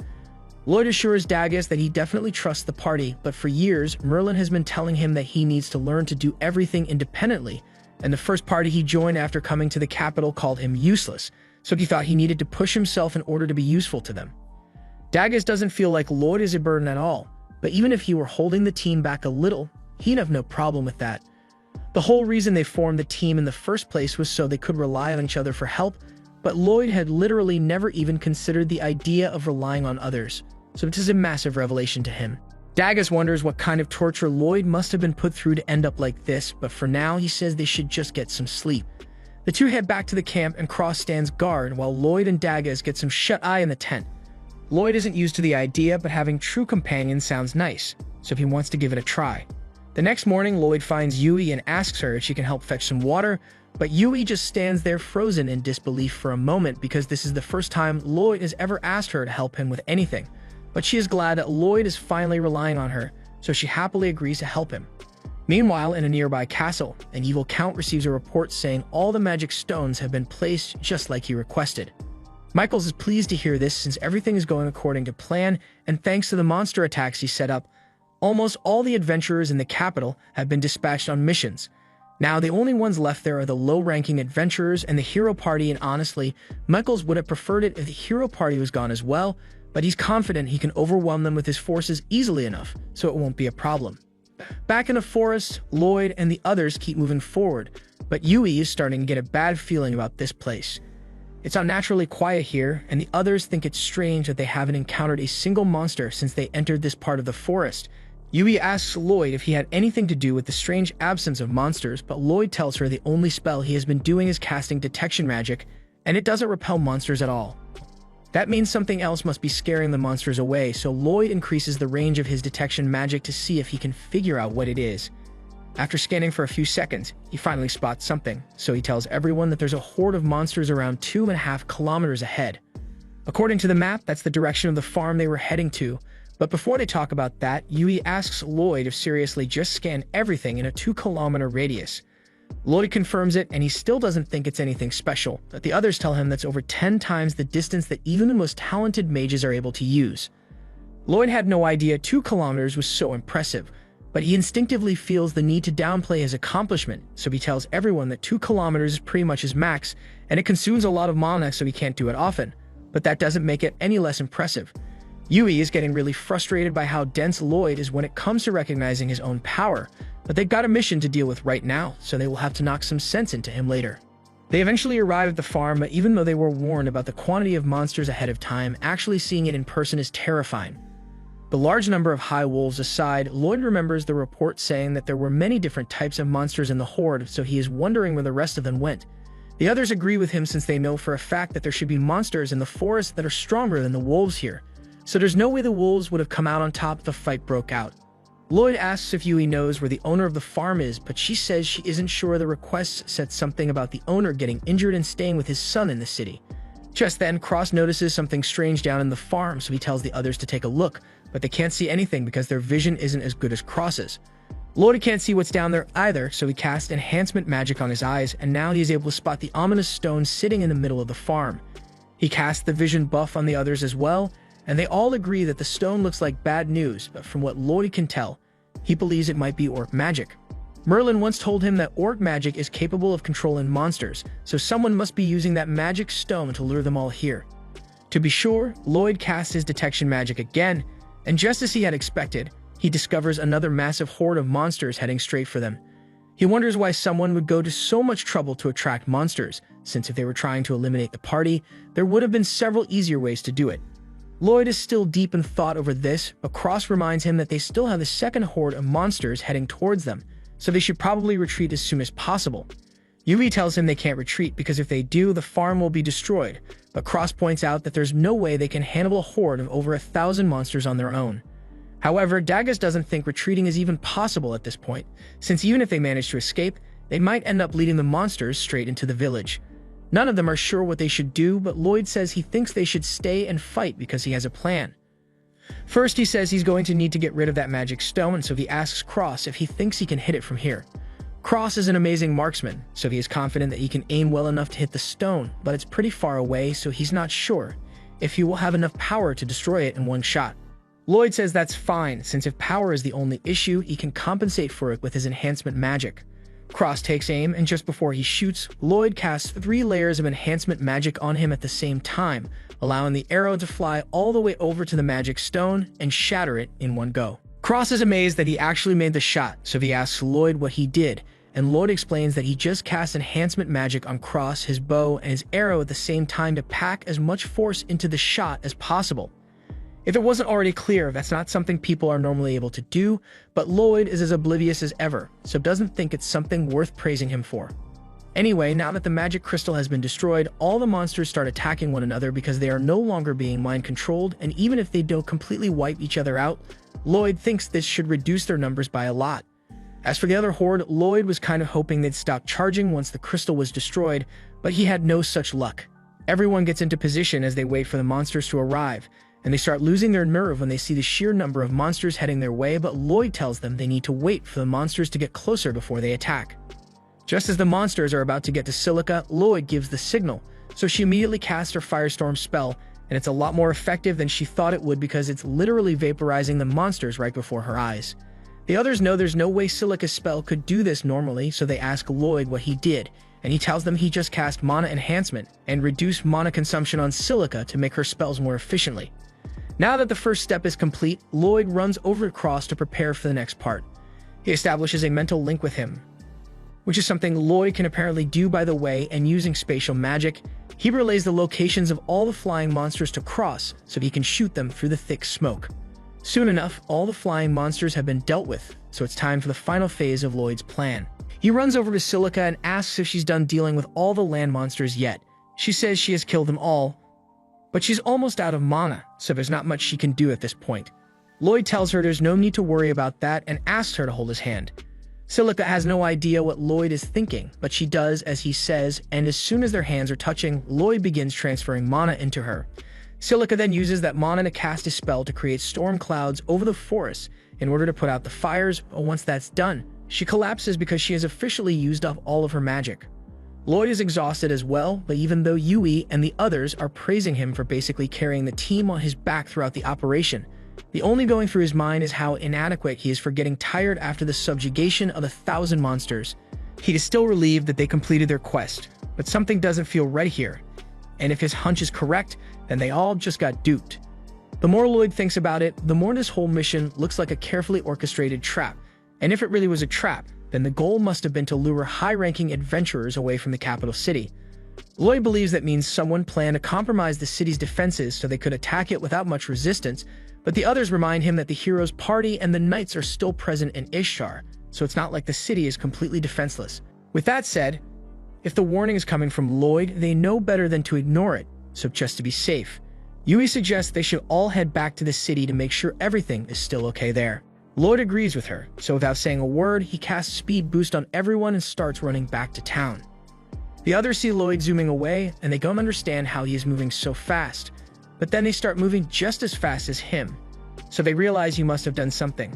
Lloyd assures Dagus that he definitely trusts the party, but for years, Merlin has been telling him that he needs to learn to do everything independently, and the first party he joined after coming to the capital called him useless, so he thought he needed to push himself in order to be useful to them. Dagus doesn't feel like Lloyd is a burden at all, but even if he were holding the team back a little, he'd have no problem with that. The whole reason they formed the team in the first place was so they could rely on each other for help, but Lloyd had literally never even considered the idea of relying on others, so it is a massive revelation to him. Dagus wonders what kind of torture Lloyd must have been put through to end up like this, but for now he says they should just get some sleep. The two head back to the camp, and Cross stands guard while Lloyd and Dagus get some shut-eye in the tent. Lloyd isn't used to the idea, but having true companions sounds nice, so he wants to give it a try. The next morning, Lloyd finds Yui and asks her if she can help fetch some water, but Yui just stands there frozen in disbelief for a moment because this is the first time Lloyd has ever asked her to help him with anything. But she is glad that Lloyd is finally relying on her, so she happily agrees to help him. Meanwhile, in a nearby castle, an evil count receives a report saying all the magic stones have been placed just like he requested. Michaels is pleased to hear this since everything is going according to plan, and thanks to the monster attacks he set up, almost all the adventurers in the capital have been dispatched on missions. Now, the only ones left there are the low-ranking adventurers and the hero party, and honestly, Michaels would have preferred it if the hero party was gone as well, but he's confident he can overwhelm them with his forces easily enough, so it won't be a problem. Back in the forest, Lloyd and the others keep moving forward, but Yui is starting to get a bad feeling about this place. It's unnaturally quiet here, and the others think it's strange that they haven't encountered a single monster since they entered this part of the forest. Yui asks Lloyd if he had anything to do with the strange absence of monsters, but Lloyd tells her the only spell he has been doing is casting detection magic, and it doesn't repel monsters at all. That means something else must be scaring the monsters away, so Lloyd increases the range of his detection magic to see if he can figure out what it is. After scanning for a few seconds, he finally spots something, so he tells everyone that there's a horde of monsters around 2.5 kilometers ahead. According to the map, that's the direction of the farm they were heading to, but before they talk about that, Yui asks Lloyd if seriously just scan everything in a 2-kilometer radius. Lloyd confirms it, and he still doesn't think it's anything special, but the others tell him that's over 10 times the distance that even the most talented mages are able to use. Lloyd had no idea 2 kilometers was so impressive, but he instinctively feels the need to downplay his accomplishment, so he tells everyone that 2 kilometers is pretty much his max, and it consumes a lot of mana, so he can't do it often, but that doesn't make it any less impressive. Yui is getting really frustrated by how dense Lloyd is when it comes to recognizing his own power, but they've got a mission to deal with right now, so they will have to knock some sense into him later. They eventually arrive at the farm, but even though they were warned about the quantity of monsters ahead of time, actually seeing it in person is terrifying. The large number of high wolves aside, Lloyd remembers the report saying that there were many different types of monsters in the horde, so he is wondering where the rest of them went. The others agree with him since they know for a fact that there should be monsters in the forest that are stronger than the wolves here, so there's no way the wolves would have come out on top if the fight broke out. Lloyd asks if Yui knows where the owner of the farm is, but she says she isn't sure. The request said something about the owner getting injured and staying with his son in the city. Just then, Cross notices something strange down in the farm, so he tells the others to take a look, but they can't see anything because their vision isn't as good as Cross's. Lloyd can't see what's down there either, so he casts enhancement magic on his eyes, and now he is able to spot the ominous stone sitting in the middle of the farm. He casts the vision buff on the others as well, and they all agree that the stone looks like bad news, but from what Lloyd can tell, he believes it might be orc magic. Merlin once told him that orc magic is capable of controlling monsters, so someone must be using that magic stone to lure them all here. To be sure, Lloyd casts his detection magic again, and just as he had expected, he discovers another massive horde of monsters heading straight for them. He wonders why someone would go to so much trouble to attract monsters, since if they were trying to eliminate the party, there would have been several easier ways to do it. Lloyd is still deep in thought over this, but Cross reminds him that they still have the second horde of monsters heading towards them, so they should probably retreat as soon as possible. Yui tells him they can't retreat because if they do, the farm will be destroyed, but Cross points out that there's no way they can handle a horde of over 1,000 monsters on their own. However, Dagus doesn't think retreating is even possible at this point, since even if they manage to escape, they might end up leading the monsters straight into the village. None of them are sure what they should do, but Lloyd says he thinks they should stay and fight because he has a plan. First, he says he's going to need to get rid of that magic stone, so he asks Cross if he thinks he can hit it from here. Cross is an amazing marksman, so he is confident that he can aim well enough to hit the stone, but it's pretty far away, so he's not sure if he will have enough power to destroy it in one shot. Lloyd says that's fine, since if power is the only issue, he can compensate for it with his enhancement magic. Cross takes aim, and just before he shoots, Lloyd casts 3 layers of enhancement magic on him at the same time, allowing the arrow to fly all the way over to the magic stone and shatter it in one go. Cross is amazed that he actually made the shot, so he asks Lloyd what he did, and Lloyd explains that he just cast enhancement magic on Cross, his bow, and his arrow at the same time to pack as much force into the shot as possible. If it wasn't already clear, that's not something people are normally able to do, but Lloyd is as oblivious as ever, so doesn't think it's something worth praising him for. Anyway, now that the magic crystal has been destroyed, all the monsters start attacking one another because they are no longer being mind-controlled, and even if they don't completely wipe each other out, Lloyd thinks this should reduce their numbers by a lot. As for the other horde, Lloyd was kind of hoping they'd stop charging once the crystal was destroyed, but he had no such luck. Everyone gets into position as they wait for the monsters to arrive, and they start losing their nerve when they see the sheer number of monsters heading their way, but Lloyd tells them they need to wait for the monsters to get closer before they attack. Just as the monsters are about to get to Silica, Lloyd gives the signal, so she immediately casts her Firestorm spell, and it's a lot more effective than she thought it would because it's literally vaporizing the monsters right before her eyes. The others know there's no way Silica's spell could do this normally, so they ask Lloyd what he did, and he tells them he just cast mana enhancement and reduced mana consumption on Silica to make her spells more efficiently. Now that the first step is complete, Lloyd runs over to Cross to prepare for the next part. He establishes a mental link with him, which is something Lloyd can apparently do by the way, and using spatial magic, he relays the locations of all the flying monsters to Cross so he can shoot them through the thick smoke. Soon enough, all the flying monsters have been dealt with, so it's time for the final phase of Lloyd's plan. He runs over to Silica and asks if she's done dealing with all the land monsters yet. She says she has killed them all, but she's almost out of mana, so there's not much she can do at this point. Lloyd tells her there's no need to worry about that and asks her to hold his hand. Silica has no idea what Lloyd is thinking, but she does as he says, and as soon as their hands are touching, Lloyd begins transferring mana into her. Silica then uses that mana to cast a spell to create storm clouds over the forest in order to put out the fires, but once that's done, she collapses because she has officially used up all of her magic. Lloyd is exhausted as well, but even though Yui and the others are praising him for basically carrying the team on his back throughout the operation, the only going through his mind is how inadequate he is for getting tired after the subjugation of 1,000 monsters. He is still relieved that they completed their quest, but something doesn't feel right here, and if his hunch is correct, then they all just got duped. The more Lloyd thinks about it, the more this whole mission looks like a carefully orchestrated trap, and if it really was a trap, then the goal must have been to lure high-ranking adventurers away from the capital city. Lloyd believes that means someone planned to compromise the city's defenses so they could attack it without much resistance, but the others remind him that the hero's party and the knights are still present in Ishtar, so it's not like the city is completely defenseless. With that said, if the warning is coming from Lloyd, they know better than to ignore it, so just to be safe, Yui suggests they should all head back to the city to make sure everything is still okay there. Lloyd agrees with her, so without saying a word, he casts speed boost on everyone and starts running back to town. The others see Lloyd zooming away, and they don't understand how he is moving so fast, but then they start moving just as fast as him, so they realize he must have done something.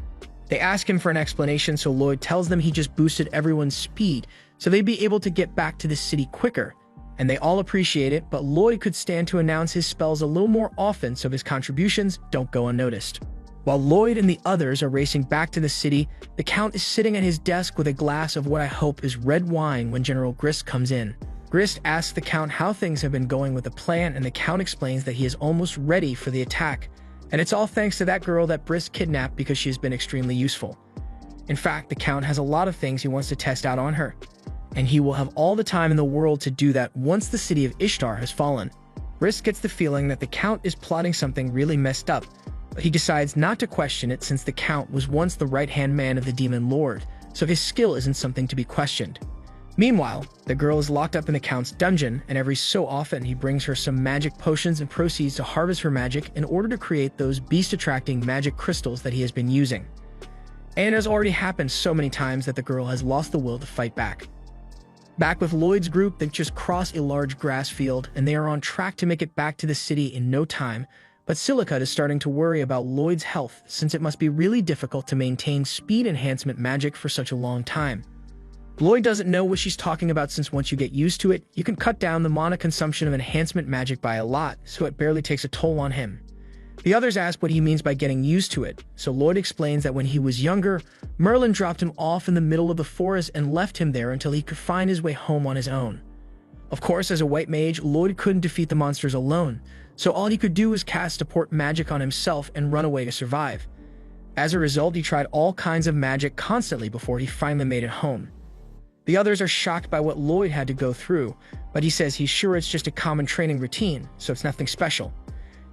They ask him for an explanation, so Lloyd tells them he just boosted everyone's speed, so they'd be able to get back to the city quicker, and they all appreciate it, but Lloyd could stand to announce his spells a little more often so his contributions don't go unnoticed. While Lloyd and the others are racing back to the city, the Count is sitting at his desk with a glass of what I hope is red wine when General Grist comes in. Grist asks the Count how things have been going with the plan, and the Count explains that he is almost ready for the attack, and it's all thanks to that girl that Grist kidnapped because she has been extremely useful. In fact, the Count has a lot of things he wants to test out on her, and he will have all the time in the world to do that once the city of Ishtar has fallen. Risk gets the feeling that the Count is plotting something really messed up, but he decides not to question it since the Count was once the right-hand man of the Demon Lord, so his skill isn't something to be questioned. Meanwhile, the girl is locked up in the Count's dungeon, and every so often he brings her some magic potions and proceeds to harvest her magic in order to create those beast-attracting magic crystals that he has been using. And it has already happened so many times that the girl has lost the will to fight back. Back with Lloyd's group, they've just crossed a large grass field, and they are on track to make it back to the city in no time, but Silicate is starting to worry about Lloyd's health since it must be really difficult to maintain speed enhancement magic for such a long time. Lloyd doesn't know what she's talking about since once you get used to it, you can cut down the mana consumption of enhancement magic by a lot, so it barely takes a toll on him. The others ask what he means by getting used to it, so Lloyd explains that when he was younger, Merlin dropped him off in the middle of the forest and left him there until he could find his way home on his own. Of course, as a white mage, Lloyd couldn't defeat the monsters alone, so all he could do was cast support magic on himself and run away to survive. As a result, he tried all kinds of magic constantly before he finally made it home. The others are shocked by what Lloyd had to go through, but he says he's sure it's just a common training routine, so it's nothing special.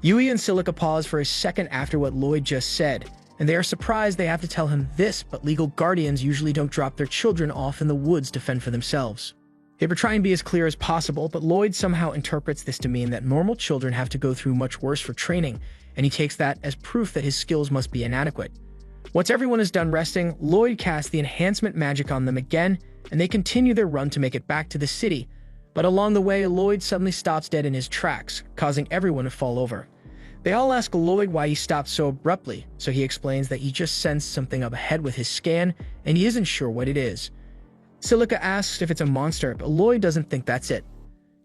Yui and Silica pause for a second after what Lloyd just said, and they are surprised they have to tell him this, but legal guardians usually don't drop their children off in the woods to fend for themselves. They were trying to be as clear as possible, but Lloyd somehow interprets this to mean that normal children have to go through much worse for training, and he takes that as proof that his skills must be inadequate. Once everyone is done resting, Lloyd casts the enhancement magic on them again, and they continue their run to make it back to the city, but along the way, Lloyd suddenly stops dead in his tracks, causing everyone to fall over. They all ask Lloyd why he stopped so abruptly, so he explains that he just sensed something up ahead with his scan, and he isn't sure what it is. Silica asks if it's a monster, but Lloyd doesn't think that's it.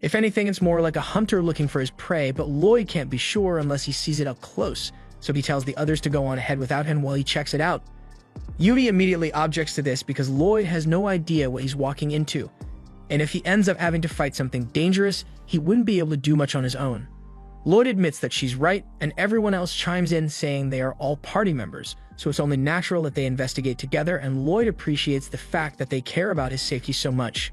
If anything, it's more like a hunter looking for his prey, but Lloyd can't be sure unless he sees it up close, so he tells the others to go on ahead without him while he checks it out. Yui immediately objects to this because Lloyd has no idea what he's walking into, and if he ends up having to fight something dangerous, he wouldn't be able to do much on his own. Lloyd admits that she's right, and everyone else chimes in saying they are all party members, so it's only natural that they investigate together, and Lloyd appreciates the fact that they care about his safety so much.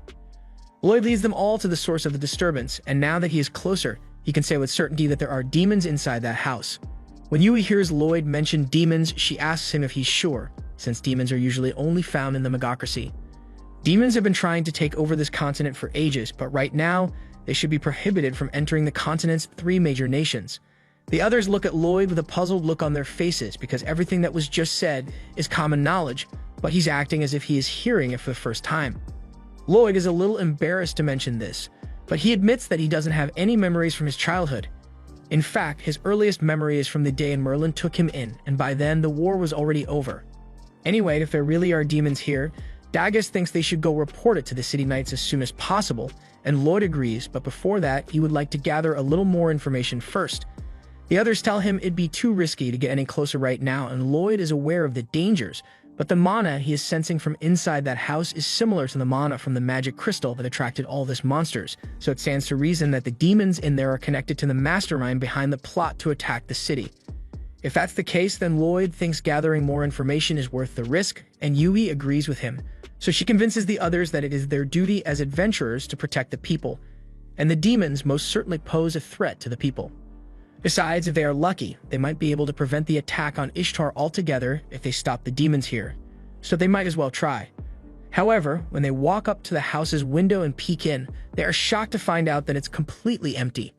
Lloyd leads them all to the source of the disturbance, and now that he is closer, he can say with certainty that there are demons inside that house. When Yui hears Lloyd mention demons, she asks him if he's sure, since demons are usually only found in the Magocracy. Demons have been trying to take over this continent for ages, but right now, they should be prohibited from entering the continent's 3 major nations. The others look at Lloyd with a puzzled look on their faces because everything that was just said is common knowledge, but he's acting as if he is hearing it for the first time. Lloyd is a little embarrassed to mention this, but he admits that he doesn't have any memories from his childhood. In fact, his earliest memory is from the day Merlin took him in, and by then the war was already over. Anyway, if there really are demons here, Dagus thinks they should go report it to the City Knights as soon as possible, and Lloyd agrees, but before that, he would like to gather a little more information first. The others tell him it'd be too risky to get any closer right now, and Lloyd is aware of the dangers, but the mana he is sensing from inside that house is similar to the mana from the magic crystal that attracted all these monsters, so it stands to reason that the demons in there are connected to the mastermind behind the plot to attack the city. If that's the case, then Lloyd thinks gathering more information is worth the risk, and Yui agrees with him, so she convinces the others that it is their duty as adventurers to protect the people, and the demons most certainly pose a threat to the people. Besides, if they are lucky, they might be able to prevent the attack on Ishtar altogether if they stop the demons here, so they might as well try. However, when they walk up to the house's window and peek in, they are shocked to find out that it's completely empty.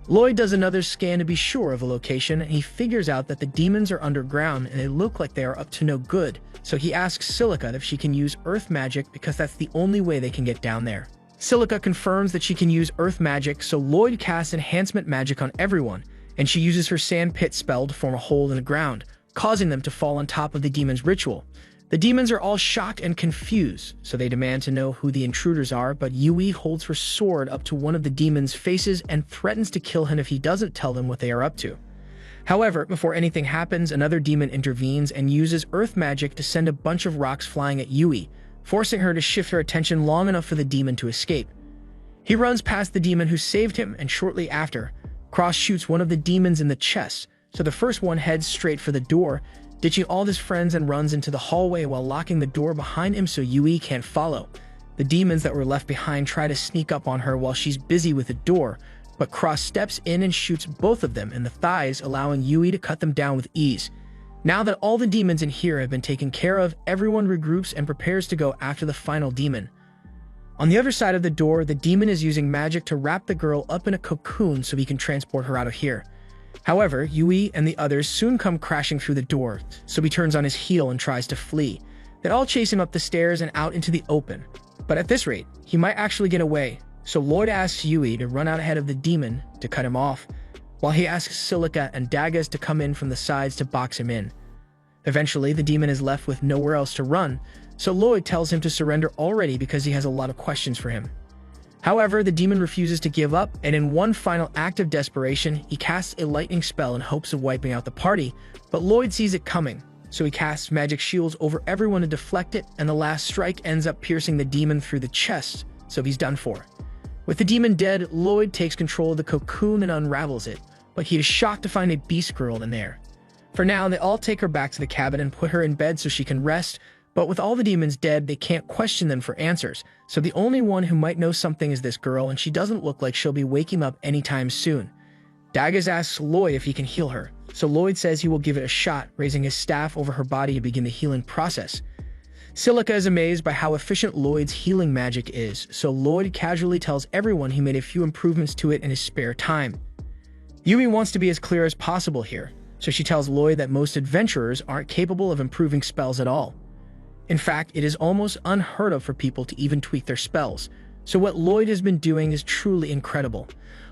Lloyd does another scan to be sure of the location, and he figures out that the demons are underground and they look like they are up to no good, so he asks Silica if she can use earth magic because that's the only way they can get down there. Silica confirms that she can use earth magic, so Lloyd casts enhancement magic on everyone, and she uses her sand pit spell to form a hole in the ground, causing them to fall on top of the demon's ritual. The demons are all shocked and confused, so they demand to know who the intruders are, but Yui holds her sword up to one of the demon's faces and threatens to kill him if he doesn't tell them what they are up to. However, before anything happens, another demon intervenes and uses earth magic to send a bunch of rocks flying at Yui, forcing her to shift her attention long enough for the demon to escape. He runs past the demon who saved him, and shortly after, Cross shoots one of the demons in the chest, so the first one heads straight for the door, ditching all his friends and runs into the hallway while locking the door behind him so Yui can't follow. The demons that were left behind try to sneak up on her while she's busy with the door, but Cross steps in and shoots both of them in the thighs, allowing Yui to cut them down with ease. Now that all the demons in here have been taken care of, everyone regroups and prepares to go after the final demon. On the other side of the door, the demon is using magic to wrap the girl up in a cocoon so he can transport her out of here. However, Yui and the others soon come crashing through the door, so he turns on his heel and tries to flee. They all chase him up the stairs and out into the open. But at this rate, he might actually get away, so Lloyd asks Yui to run out ahead of the demon to cut him off, while he asks Silica and Dagas to come in from the sides to box him in. Eventually, the demon is left with nowhere else to run, so Lloyd tells him to surrender already because he has a lot of questions for him. However, the demon refuses to give up, and in one final act of desperation, he casts a lightning spell in hopes of wiping out the party, but Lloyd sees it coming, so he casts magic shields over everyone to deflect it, and the last strike ends up piercing the demon through the chest, so he's done for. With the demon dead, Lloyd takes control of the cocoon and unravels it, but he is shocked to find a beast girl in there. For now, they all take her back to the cabin and put her in bed so she can rest, but with all the demons dead, they can't question them for answers, so the only one who might know something is this girl, and she doesn't look like she'll be waking up anytime soon. Dagas asks Lloyd if he can heal her, so Lloyd says he will give it a shot, raising his staff over her body to begin the healing process. Silica is amazed by how efficient Lloyd's healing magic is, so Lloyd casually tells everyone he made a few improvements to it in his spare time. Yui wants to be as clear as possible here, so she tells Lloyd that most adventurers aren't capable of improving spells at all. In fact, it is almost unheard of for people to even tweak their spells, so what Lloyd has been doing is truly incredible.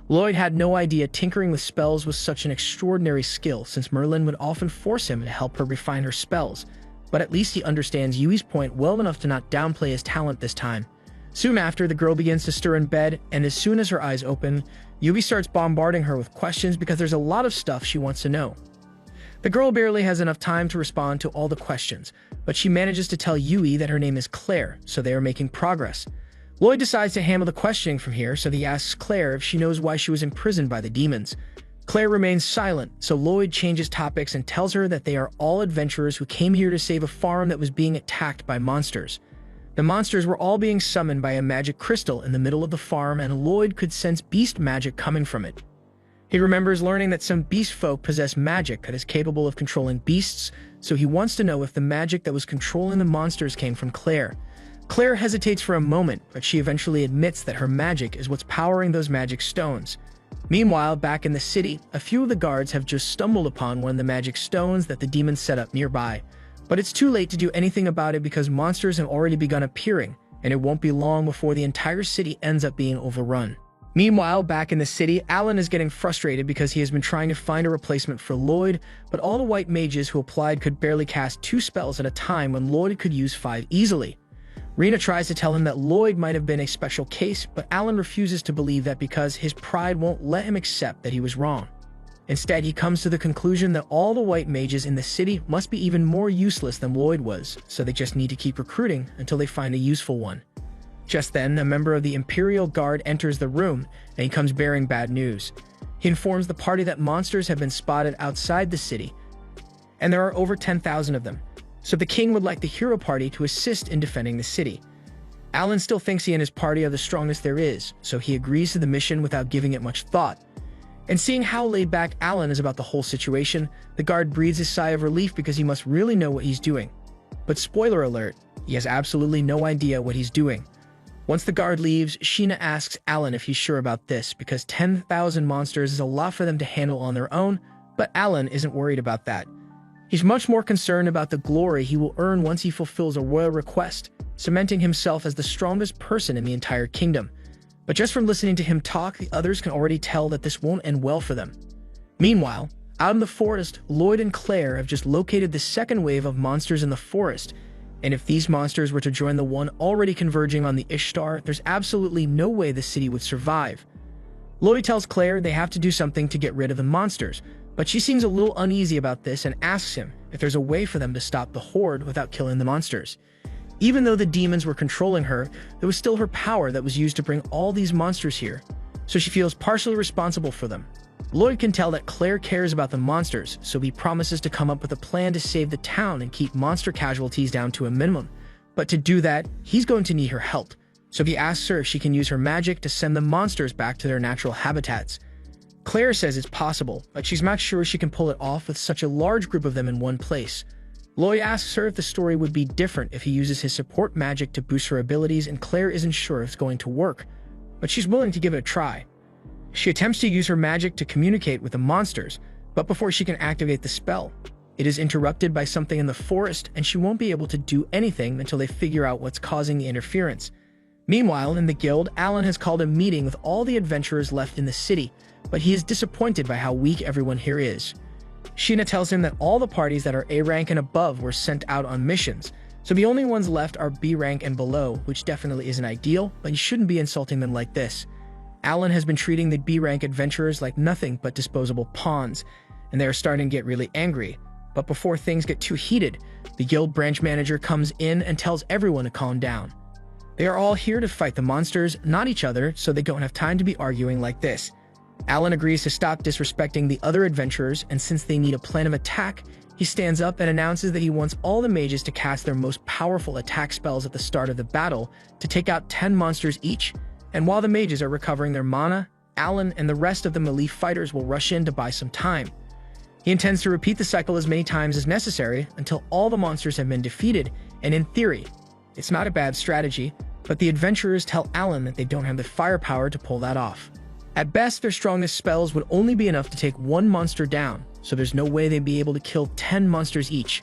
Lloyd had no idea tinkering with spells was such an extraordinary skill, since Merlin would often force him to help her refine her spells, but at least he understands Yui's point well enough to not downplay his talent this time. Soon after, the girl begins to stir in bed, and as soon as her eyes open, Yui starts bombarding her with questions because there's a lot of stuff she wants to know. The girl barely has enough time to respond to all the questions, but she manages to tell Yui that her name is Claire, so they are making progress. Lloyd decides to handle the questioning from here, so he asks Claire if she knows why she was imprisoned by the demons. Claire remains silent, so Lloyd changes topics and tells her that they are all adventurers who came here to save a farm that was being attacked by monsters. The monsters were all being summoned by a magic crystal in the middle of the farm, and Lloyd could sense beast magic coming from it. He remembers learning that some beast folk possess magic that is capable of controlling beasts, so he wants to know if the magic that was controlling the monsters came from Claire. Claire hesitates for a moment, but she eventually admits that her magic is what's powering those magic stones. Meanwhile, back in the city, a few of the guards have just stumbled upon one of the magic stones that the demons set up nearby. But it's too late to do anything about it because monsters have already begun appearing, and it won't be long before the entire city ends up being overrun. Meanwhile, back in the city, Alan is getting frustrated because he has been trying to find a replacement for Lloyd, but all the white mages who applied could barely cast 2 spells at a time when Lloyd could use 5 easily. Rena tries to tell him that Lloyd might have been a special case, but Alan refuses to believe that because his pride won't let him accept that he was wrong. Instead, he comes to the conclusion that all the white mages in the city must be even more useless than Lloyd was, so they just need to keep recruiting until they find a useful one. Just then, a member of the Imperial Guard enters the room, and he comes bearing bad news. He informs the party that monsters have been spotted outside the city, and there are over 10,000 of them, so the king would like the hero party to assist in defending the city. Alan still thinks he and his party are the strongest there is, so he agrees to the mission without giving it much thought. And seeing how laid back Alan is about the whole situation, the guard breathes a sigh of relief because he must really know what he's doing. But spoiler alert, he has absolutely no idea what he's doing. Once the guard leaves, Sheena asks Alan if he's sure about this because 10,000 monsters is a lot for them to handle on their own, but Alan isn't worried about that. He's much more concerned about the glory he will earn once he fulfills a royal request, cementing himself as the strongest person in the entire kingdom. But just from listening to him talk, the others can already tell that this won't end well for them. Meanwhile, out in the forest, Lloyd and Claire have just located the second wave of monsters in the forest, and if these monsters were to join the one already converging on the Ishtar, there's absolutely no way the city would survive. Lloyd tells Claire they have to do something to get rid of the monsters, but she seems a little uneasy about this and asks him if there's a way for them to stop the horde without killing the monsters. Even though the demons were controlling her, there was still her power that was used to bring all these monsters here, so she feels partially responsible for them. Lloyd can tell that Claire cares about the monsters, so he promises to come up with a plan to save the town and keep monster casualties down to a minimum. But to do that, he's going to need her help, so he asks her if she can use her magic to send the monsters back to their natural habitats. Claire says it's possible, but she's not sure she can pull it off with such a large group of them in one place. Lloyd asks her if the story would be different if he uses his support magic to boost her abilities, and Claire isn't sure if it's going to work, but she's willing to give it a try. She attempts to use her magic to communicate with the monsters, but before she can activate the spell, it is interrupted by something in the forest, and she won't be able to do anything until they figure out what's causing the interference. Meanwhile, in the guild, Alan has called a meeting with all the adventurers left in the city, but he is disappointed by how weak everyone here is. Sheena tells him that all the parties that are A rank and above were sent out on missions, so the only ones left are B rank and below, which definitely isn't ideal, but you shouldn't be insulting them like this. Alan has been treating the B rank adventurers like nothing but disposable pawns, and they are starting to get really angry. But before things get too heated, the guild branch manager comes in and tells everyone to calm down. They are all here to fight the monsters, not each other, so they don't have time to be arguing like this. Alan agrees to stop disrespecting the other adventurers, and since they need a plan of attack, he stands up and announces that he wants all the mages to cast their most powerful attack spells at the start of the battle to take out 10 monsters each, and while the mages are recovering their mana, Alan and the rest of the melee fighters will rush in to buy some time. He intends to repeat the cycle as many times as necessary until all the monsters have been defeated, and in theory, it's not a bad strategy, but the adventurers tell Alan that they don't have the firepower to pull that off. At best, their strongest spells would only be enough to take one monster down, so there's no way they'd be able to kill 10 monsters each.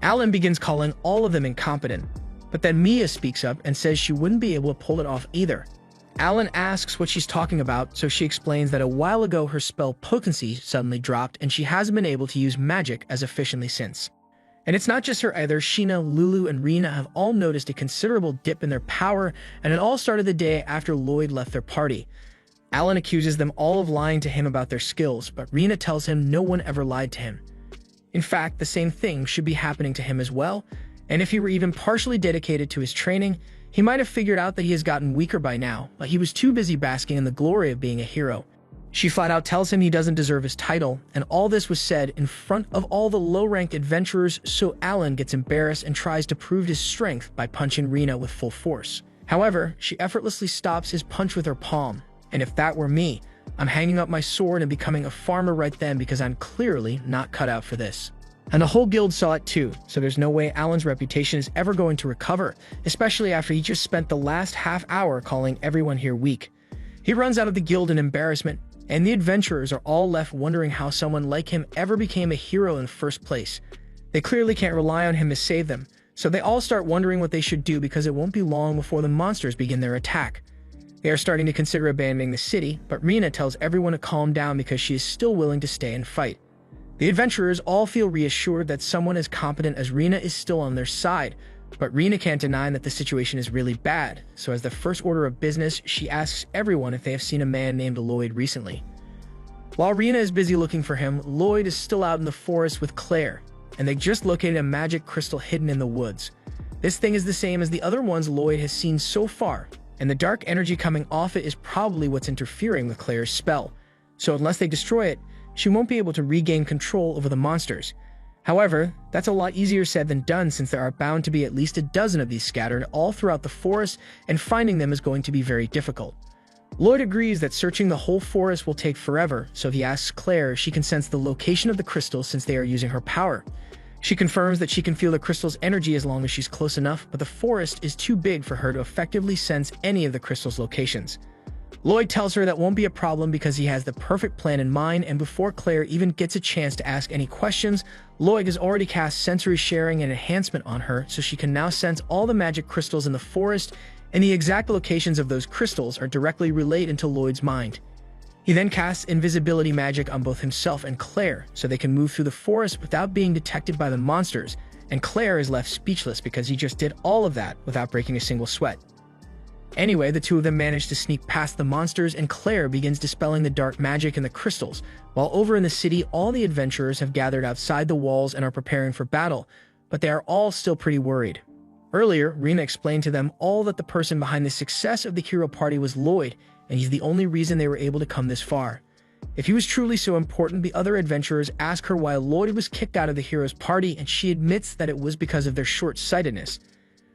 Alan begins calling all of them incompetent, but then Mia speaks up and says she wouldn't be able to pull it off either. Alan asks what she's talking about, so she explains that a while ago her spell potency suddenly dropped and she hasn't been able to use magic as efficiently since. And it's not just her either. Sheena, Lulu, and Rena have all noticed a considerable dip in their power, and it all started the day after Lloyd left their party. Alan accuses them all of lying to him about their skills, but Rena tells him no one ever lied to him. In fact, the same thing should be happening to him as well, and if he were even partially dedicated to his training, he might have figured out that he has gotten weaker by now, but he was too busy basking in the glory of being a hero. She flat out tells him he doesn't deserve his title, and all this was said in front of all the low-ranked adventurers, so Alan gets embarrassed and tries to prove his strength by punching Rena with full force. However, she effortlessly stops his punch with her palm, and if that were me, I'm hanging up my sword and becoming a farmer right then because I'm clearly not cut out for this. And the whole guild saw it too, so there's no way Alan's reputation is ever going to recover, especially after he just spent the last half hour calling everyone here weak. He runs out of the guild in embarrassment, and the adventurers are all left wondering how someone like him ever became a hero in the first place. They clearly can't rely on him to save them, so they all start wondering what they should do because it won't be long before the monsters begin their attack. They are starting to consider abandoning the city, but Rena tells everyone to calm down because she is still willing to stay and fight. The adventurers all feel reassured that someone as competent as Rena is still on their side, but Rena can't deny that the situation is really bad, so as the first order of business, she asks everyone if they have seen a man named Lloyd recently. While Rena is busy looking for him, Lloyd is still out in the forest with Claire, and they just located a magic crystal hidden in the woods. This thing is the same as the other ones Lloyd has seen so far, and the dark energy coming off it is probably what's interfering with Claire's spell, so unless they destroy it, she won't be able to regain control over the monsters. However, that's a lot easier said than done since there are bound to be at least a dozen of these scattered all throughout the forest, and finding them is going to be very difficult. Lloyd agrees that searching the whole forest will take forever, so he asks Claire if she can sense the location of the crystals since they are using her power. She confirms that she can feel the crystal's energy as long as she's close enough, but the forest is too big for her to effectively sense any of the crystal's locations. Lloyd tells her that won't be a problem because he has the perfect plan in mind, and before Claire even gets a chance to ask any questions, Lloyd has already cast sensory sharing and enhancement on her, so she can now sense all the magic crystals in the forest, and the exact locations of those crystals are directly relayed into Lloyd's mind. He then casts invisibility magic on both himself and Claire, so they can move through the forest without being detected by the monsters, and Claire is left speechless because he just did all of that without breaking a single sweat. Anyway, the two of them manage to sneak past the monsters, and Claire begins dispelling the dark magic in the crystals, while over in the city, all the adventurers have gathered outside the walls and are preparing for battle, but they are all still pretty worried. Earlier, Rena explained to them all that the person behind the success of the hero party was Lloyd, and he's the only reason they were able to come this far. If he was truly so important, the other adventurers ask her why Lloyd was kicked out of the heroes' party, and she admits that it was because of their short-sightedness.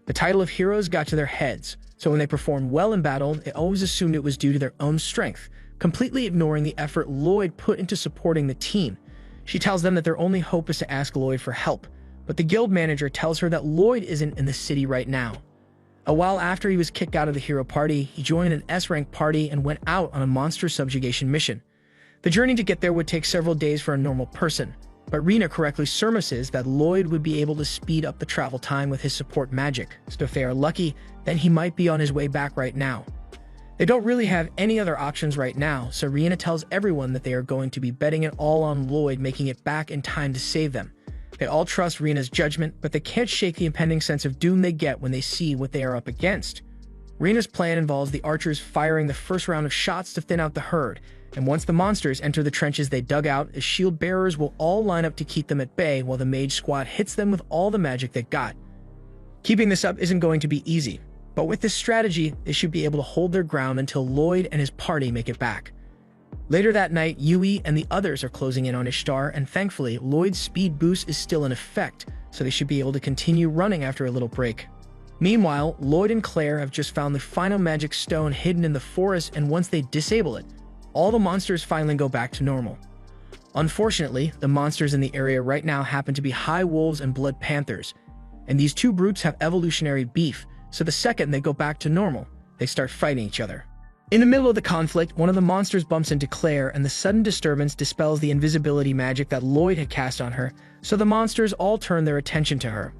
The title of heroes got to their heads, So when they performed well in battle, they always assumed it was due to their own strength, completely ignoring the effort Lloyd put into supporting the team. She tells them that their only hope is to ask Lloyd for help, but the guild manager tells her that Lloyd isn't in the city right now. A while after he was kicked out of the hero party, he joined an S-rank party and went out on a monster subjugation mission. The journey to get there would take several days for a normal person, but Rena correctly surmises that Lloyd would be able to speed up the travel time with his support magic, so if they are lucky, then he might be on his way back right now. They don't really have any other options right now, so Rena tells everyone that they are going to be betting it all on Lloyd making it back in time to save them. They all trust Rena's judgment, but they can't shake the impending sense of doom they get when they see what they are up against. Rena's plan involves the archers firing the first round of shots to thin out the herd, and once the monsters enter the trenches they dug out, the shield bearers will all line up to keep them at bay while the mage squad hits them with all the magic they got. Keeping this up isn't going to be easy, but with this strategy, they should be able to hold their ground until Lloyd and his party make it back. Later that night, Yui and the others are closing in on Ishtar, and thankfully, Lloyd's speed boost is still in effect, so they should be able to continue running after a little break. Meanwhile, Lloyd and Claire have just found the final magic stone hidden in the forest, and once they disable it, all the monsters finally go back to normal. Unfortunately, the monsters in the area right now happen to be high wolves and blood panthers, and these two brutes have evolutionary beef, so the second they go back to normal, they start fighting each other. In the middle of the conflict, one of the monsters bumps into Claire, and the sudden disturbance dispels the invisibility magic that Lloyd had cast on her, so the monsters all turn their attention to her.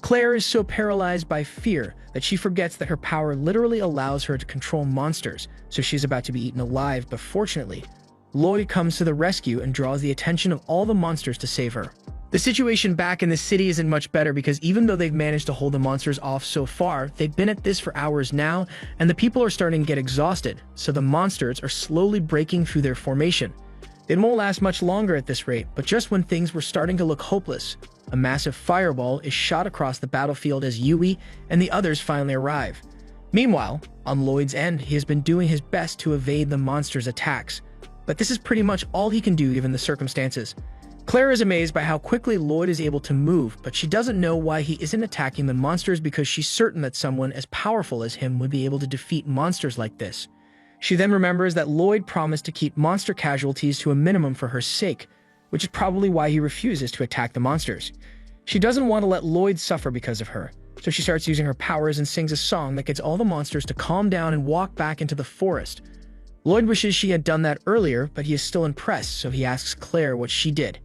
Claire is so paralyzed by fear that she forgets that her power literally allows her to control monsters, so she's about to be eaten alive, but fortunately, Lloyd comes to the rescue and draws the attention of all the monsters to save her. The situation back in the city isn't much better because even though they've managed to hold the monsters off so far, they've been at this for hours now, and the people are starting to get exhausted, so the monsters are slowly breaking through their formation. It won't last much longer at this rate, but just when things were starting to look hopeless, a massive fireball is shot across the battlefield as Yui and the others finally arrive. Meanwhile, on Lloyd's end, he has been doing his best to evade the monsters' attacks, but this is pretty much all he can do given the circumstances. Claire is amazed by how quickly Lloyd is able to move, but she doesn't know why he isn't attacking the monsters because she's certain that someone as powerful as him would be able to defeat monsters like this. She then remembers that Lloyd promised to keep monster casualties to a minimum for her sake, which is probably why he refuses to attack the monsters. She doesn't want to let Lloyd suffer because of her, so she starts using her powers and sings a song that gets all the monsters to calm down and walk back into the forest. Lloyd wishes she had done that earlier, but he is still impressed, so he asks Claire what she did.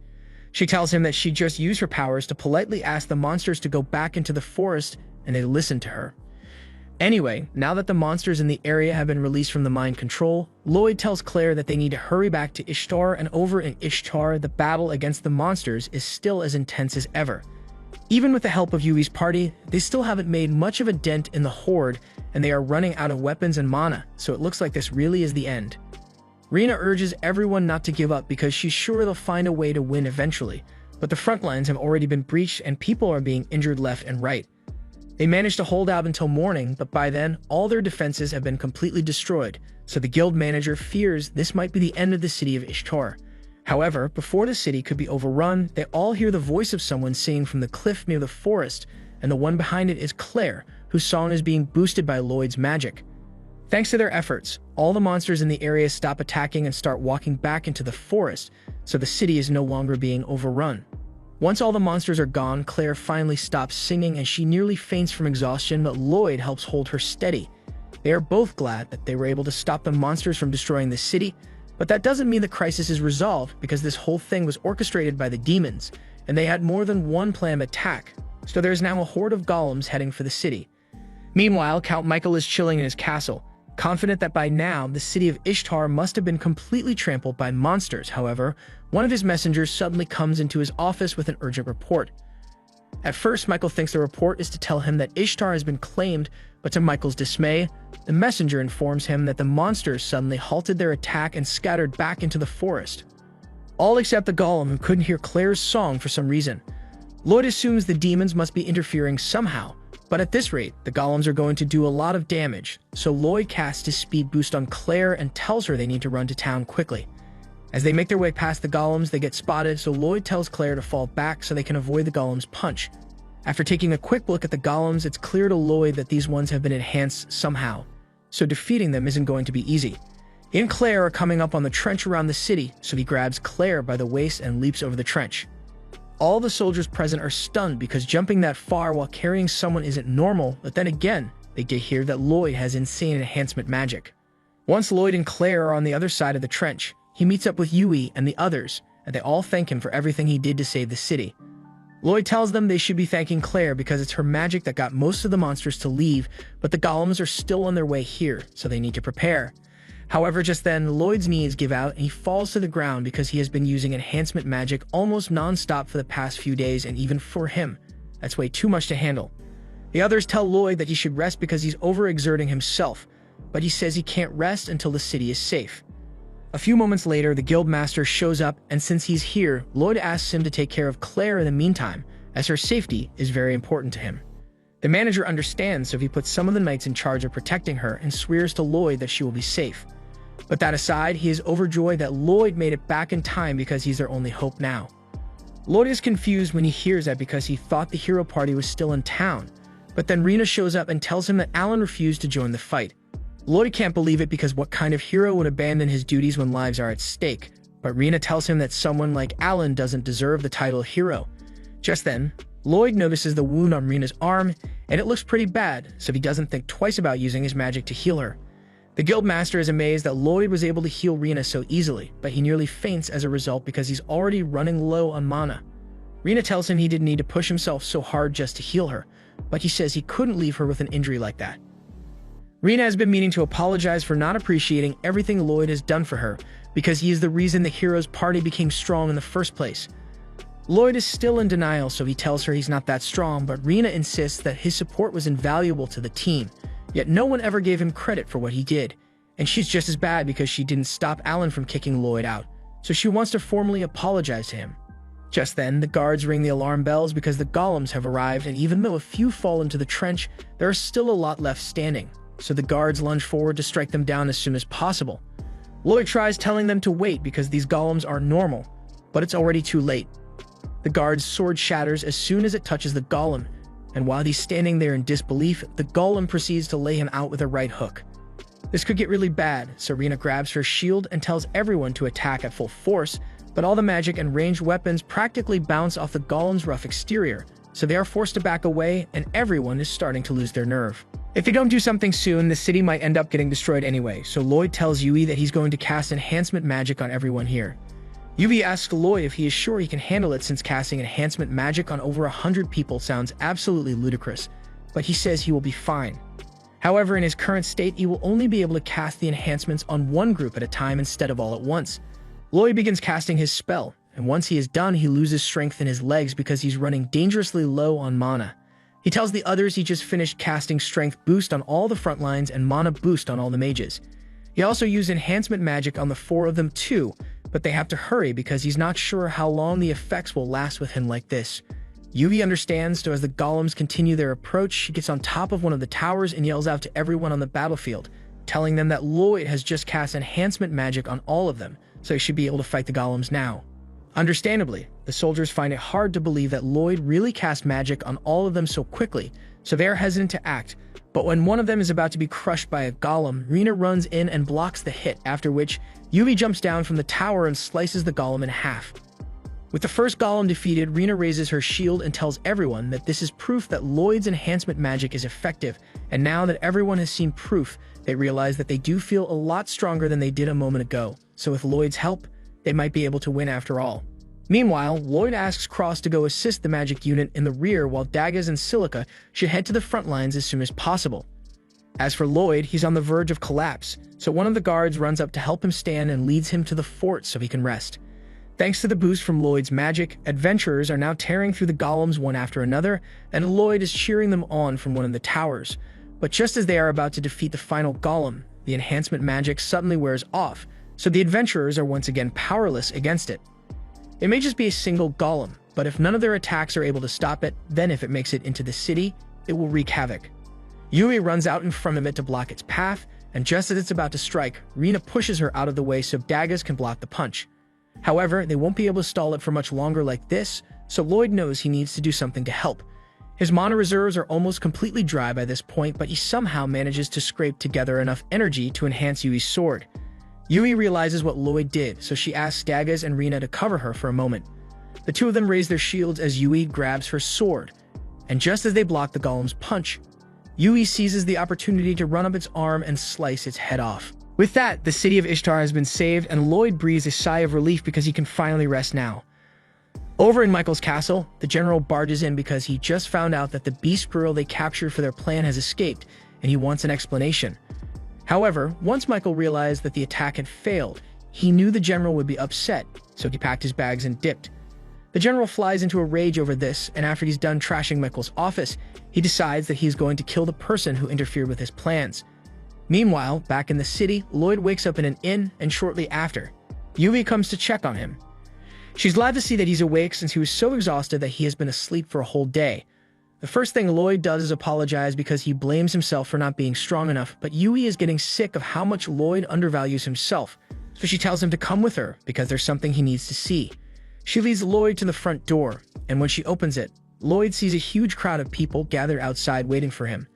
She tells him that she just used her powers to politely ask the monsters to go back into the forest, and they listen to her. Anyway, now that the monsters in the area have been released from the mind control, Lloyd tells Claire that they need to hurry back to Ishtar, and over in Ishtar, the battle against the monsters is still as intense as ever. Even with the help of Yui's party, they still haven't made much of a dent in the horde, and they are running out of weapons and mana, so it looks like this really is the end. Rena urges everyone not to give up because she's sure they'll find a way to win eventually, but the front lines have already been breached and people are being injured left and right. They managed to hold out until morning, but by then, all their defenses have been completely destroyed, so the guild manager fears this might be the end of the city of Ishtar. However, before the city could be overrun, they all hear the voice of someone singing from the cliff near the forest, and the one behind it is Claire, whose song is being boosted by Lloyd's magic. Thanks to their efforts, all the monsters in the area stop attacking and start walking back into the forest, so the city is no longer being overrun. Once all the monsters are gone, Claire finally stops singing and she nearly faints from exhaustion, but Lloyd helps hold her steady. They are both glad that they were able to stop the monsters from destroying the city, but that doesn't mean the crisis is resolved because this whole thing was orchestrated by the demons, and they had more than one planned attack, so there is now a horde of golems heading for the city. Meanwhile, Count Michael is chilling in his castle, confident that by now the city of Ishtar must have been completely trampled by monsters. However, one of his messengers suddenly comes into his office with an urgent report. At first, Michael thinks the report is to tell him that Ishtar has been claimed, but to Michael's dismay, the messenger informs him that the monsters suddenly halted their attack and scattered back into the forest. All except the golem, who couldn't hear Claire's song for some reason. Lloyd assumes the demons must be interfering somehow, but at this rate, the golems are going to do a lot of damage, so Lloyd casts his speed boost on Claire and tells her they need to run to town quickly. As they make their way past the golems, they get spotted, so Lloyd tells Claire to fall back so they can avoid the golem's punch. After taking a quick look at the golems, it's clear to Lloyd that these ones have been enhanced somehow, so defeating them isn't going to be easy. He and Claire are coming up on the trench around the city, so he grabs Claire by the waist and leaps over the trench. All the soldiers present are stunned because jumping that far while carrying someone isn't normal, but then again, they did hear that Lloyd has insane enhancement magic. Once Lloyd and Claire are on the other side of the trench, he meets up with Yui and the others, and they all thank him for everything he did to save the city. Lloyd tells them they should be thanking Claire because it's her magic that got most of the monsters to leave, but the golems are still on their way here, so they need to prepare. However, just then, Lloyd's knees give out and he falls to the ground because he has been using enhancement magic almost non-stop for the past few days, and even for him, that's way too much to handle. The others tell Lloyd that he should rest because he's overexerting himself, but he says he can't rest until the city is safe. A few moments later, the guildmaster shows up, and since he's here, Lloyd asks him to take care of Claire in the meantime, as her safety is very important to him. The manager understands, so he puts some of the knights in charge of protecting her and swears to Lloyd that she will be safe. But that aside, he is overjoyed that Lloyd made it back in time because he's their only hope now. Lloyd is confused when he hears that because he thought the hero party was still in town, but then Rena shows up and tells him that Alan refused to join the fight. Lloyd can't believe it because what kind of hero would abandon his duties when lives are at stake, but Rena tells him that someone like Alan doesn't deserve the title hero. Just then, Lloyd notices the wound on Rena's arm, and it looks pretty bad, so he doesn't think twice about using his magic to heal her. The guildmaster is amazed that Lloyd was able to heal Rena so easily, but he nearly faints as a result because he's already running low on mana. Rena tells him he didn't need to push himself so hard just to heal her, but he says he couldn't leave her with an injury like that. Rena has been meaning to apologize for not appreciating everything Lloyd has done for her, because he is the reason the heroes' party became strong in the first place. Lloyd is still in denial, so he tells her he's not that strong, but Rena insists that his support was invaluable to the team, yet no one ever gave him credit for what he did, and she's just as bad because she didn't stop Alan from kicking Lloyd out, so she wants to formally apologize to him. Just then, the guards ring the alarm bells because the golems have arrived, and even though a few fall into the trench, there are still a lot left standing, so the guards lunge forward to strike them down as soon as possible. Lloyd tries telling them to wait because these golems are normal, but it's already too late. The guard's sword shatters as soon as it touches the golem, and while he's standing there in disbelief, the golem proceeds to lay him out with a right hook. This could get really bad, so Rena grabs her shield and tells everyone to attack at full force, but all the magic and ranged weapons practically bounce off the golem's rough exterior, so they are forced to back away, and everyone is starting to lose their nerve. If they don't do something soon, the city might end up getting destroyed anyway, so Lloyd tells Yui that he's going to cast enhancement magic on everyone here. Yui asks Lloyd if he is sure he can handle it since casting enhancement magic on over 100 people sounds absolutely ludicrous, but he says he will be fine. However, in his current state, he will only be able to cast the enhancements on one group at a time instead of all at once. Lloyd begins casting his spell, and once he is done, he loses strength in his legs because he's running dangerously low on mana. He tells the others he just finished casting strength boost on all the front lines and mana boost on all the mages. He also used enhancement magic on the 4 of them too, but they have to hurry because he's not sure how long the effects will last with him like this. Yui understands, so as the golems continue their approach, she gets on top of one of the towers and yells out to everyone on the battlefield, telling them that Lloyd has just cast enhancement magic on all of them, so he should be able to fight the golems now. Understandably, the soldiers find it hard to believe that Lloyd really cast magic on all of them so quickly, so they are hesitant to act, but when one of them is about to be crushed by a golem, Rena runs in and blocks the hit, after which Yui jumps down from the tower and slices the golem in half. With the first golem defeated, Rena raises her shield and tells everyone that this is proof that Lloyd's enhancement magic is effective, and now that everyone has seen proof, they realize that they do feel a lot stronger than they did a moment ago, so with Lloyd's help, they might be able to win after all. Meanwhile, Lloyd asks Cross to go assist the magic unit in the rear while Daggers and Silica should head to the front lines as soon as possible. As for Lloyd, he's on the verge of collapse, so one of the guards runs up to help him stand and leads him to the fort so he can rest. Thanks to the boost from Lloyd's magic, adventurers are now tearing through the golems one after another, and Lloyd is cheering them on from one of the towers. But just as they are about to defeat the final golem, the enhancement magic suddenly wears off, so the adventurers are once again powerless against it. It may just be a single golem, but if none of their attacks are able to stop it, then if it makes it into the city, it will wreak havoc. Yui runs out in front of it to block its path, and just as it's about to strike, Rena pushes her out of the way so Daggers can block the punch. However, they won't be able to stall it for much longer like this, so Lloyd knows he needs to do something to help. His mana reserves are almost completely dry by this point, but he somehow manages to scrape together enough energy to enhance Yui's sword. Yui realizes what Lloyd did, so she asks Daggaz and Rina to cover her for a moment. The two of them raise their shields as Yui grabs her sword, and just as they block the golem's punch, Yui seizes the opportunity to run up its arm and slice its head off. With that, the city of Ishtar has been saved, and Lloyd breathes a sigh of relief because he can finally rest now. Over in Michael's castle, the general barges in because he just found out that the beast girl they captured for their plan has escaped, and he wants an explanation. However, once Michael realized that the attack had failed, he knew the general would be upset, so he packed his bags and dipped. The general flies into a rage over this, and after he's done trashing Michael's office, he decides that he's going to kill the person who interfered with his plans. Meanwhile, back in the city, Lloyd wakes up in an inn, and shortly after, Yui comes to check on him. She's glad to see that he's awake since he was so exhausted that he has been asleep for a whole day. The first thing Lloyd does is apologize because he blames himself for not being strong enough, but Yui is getting sick of how much Lloyd undervalues himself, so she tells him to come with her because there's something he needs to see. She leads Lloyd to the front door, and when she opens it, Lloyd sees a huge crowd of people gathered outside waiting for him.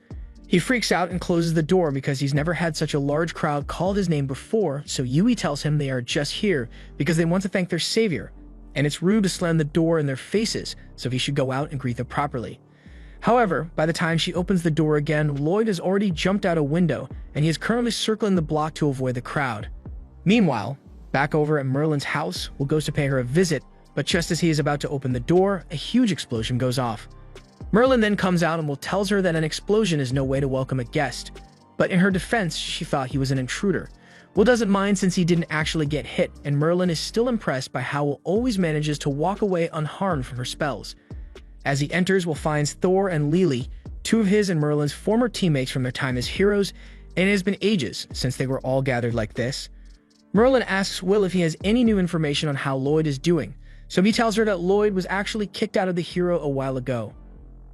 He freaks out and closes the door because he's never had such a large crowd call his name before, so Yui tells him they are just here because they want to thank their savior, and it's rude to slam the door in their faces, so he should go out and greet them properly. However, by the time she opens the door again, Lloyd has already jumped out a window, and he is currently circling the block to avoid the crowd. Meanwhile, back over at Merlin's house, Will goes to pay her a visit, but just as he is about to open the door, a huge explosion goes off. Merlin then comes out and Will tells her that an explosion is no way to welcome a guest, but in her defense, she thought he was an intruder. Will doesn't mind since he didn't actually get hit, and Merlin is still impressed by how Will always manages to walk away unharmed from her spells. As he enters, Will finds Thor and Lily, two of his and Merlin's former teammates from their time as heroes, and it has been ages since they were all gathered like this. Merlin asks Will if he has any new information on how Lloyd is doing, so he tells her that Lloyd was actually kicked out of the hero a while ago.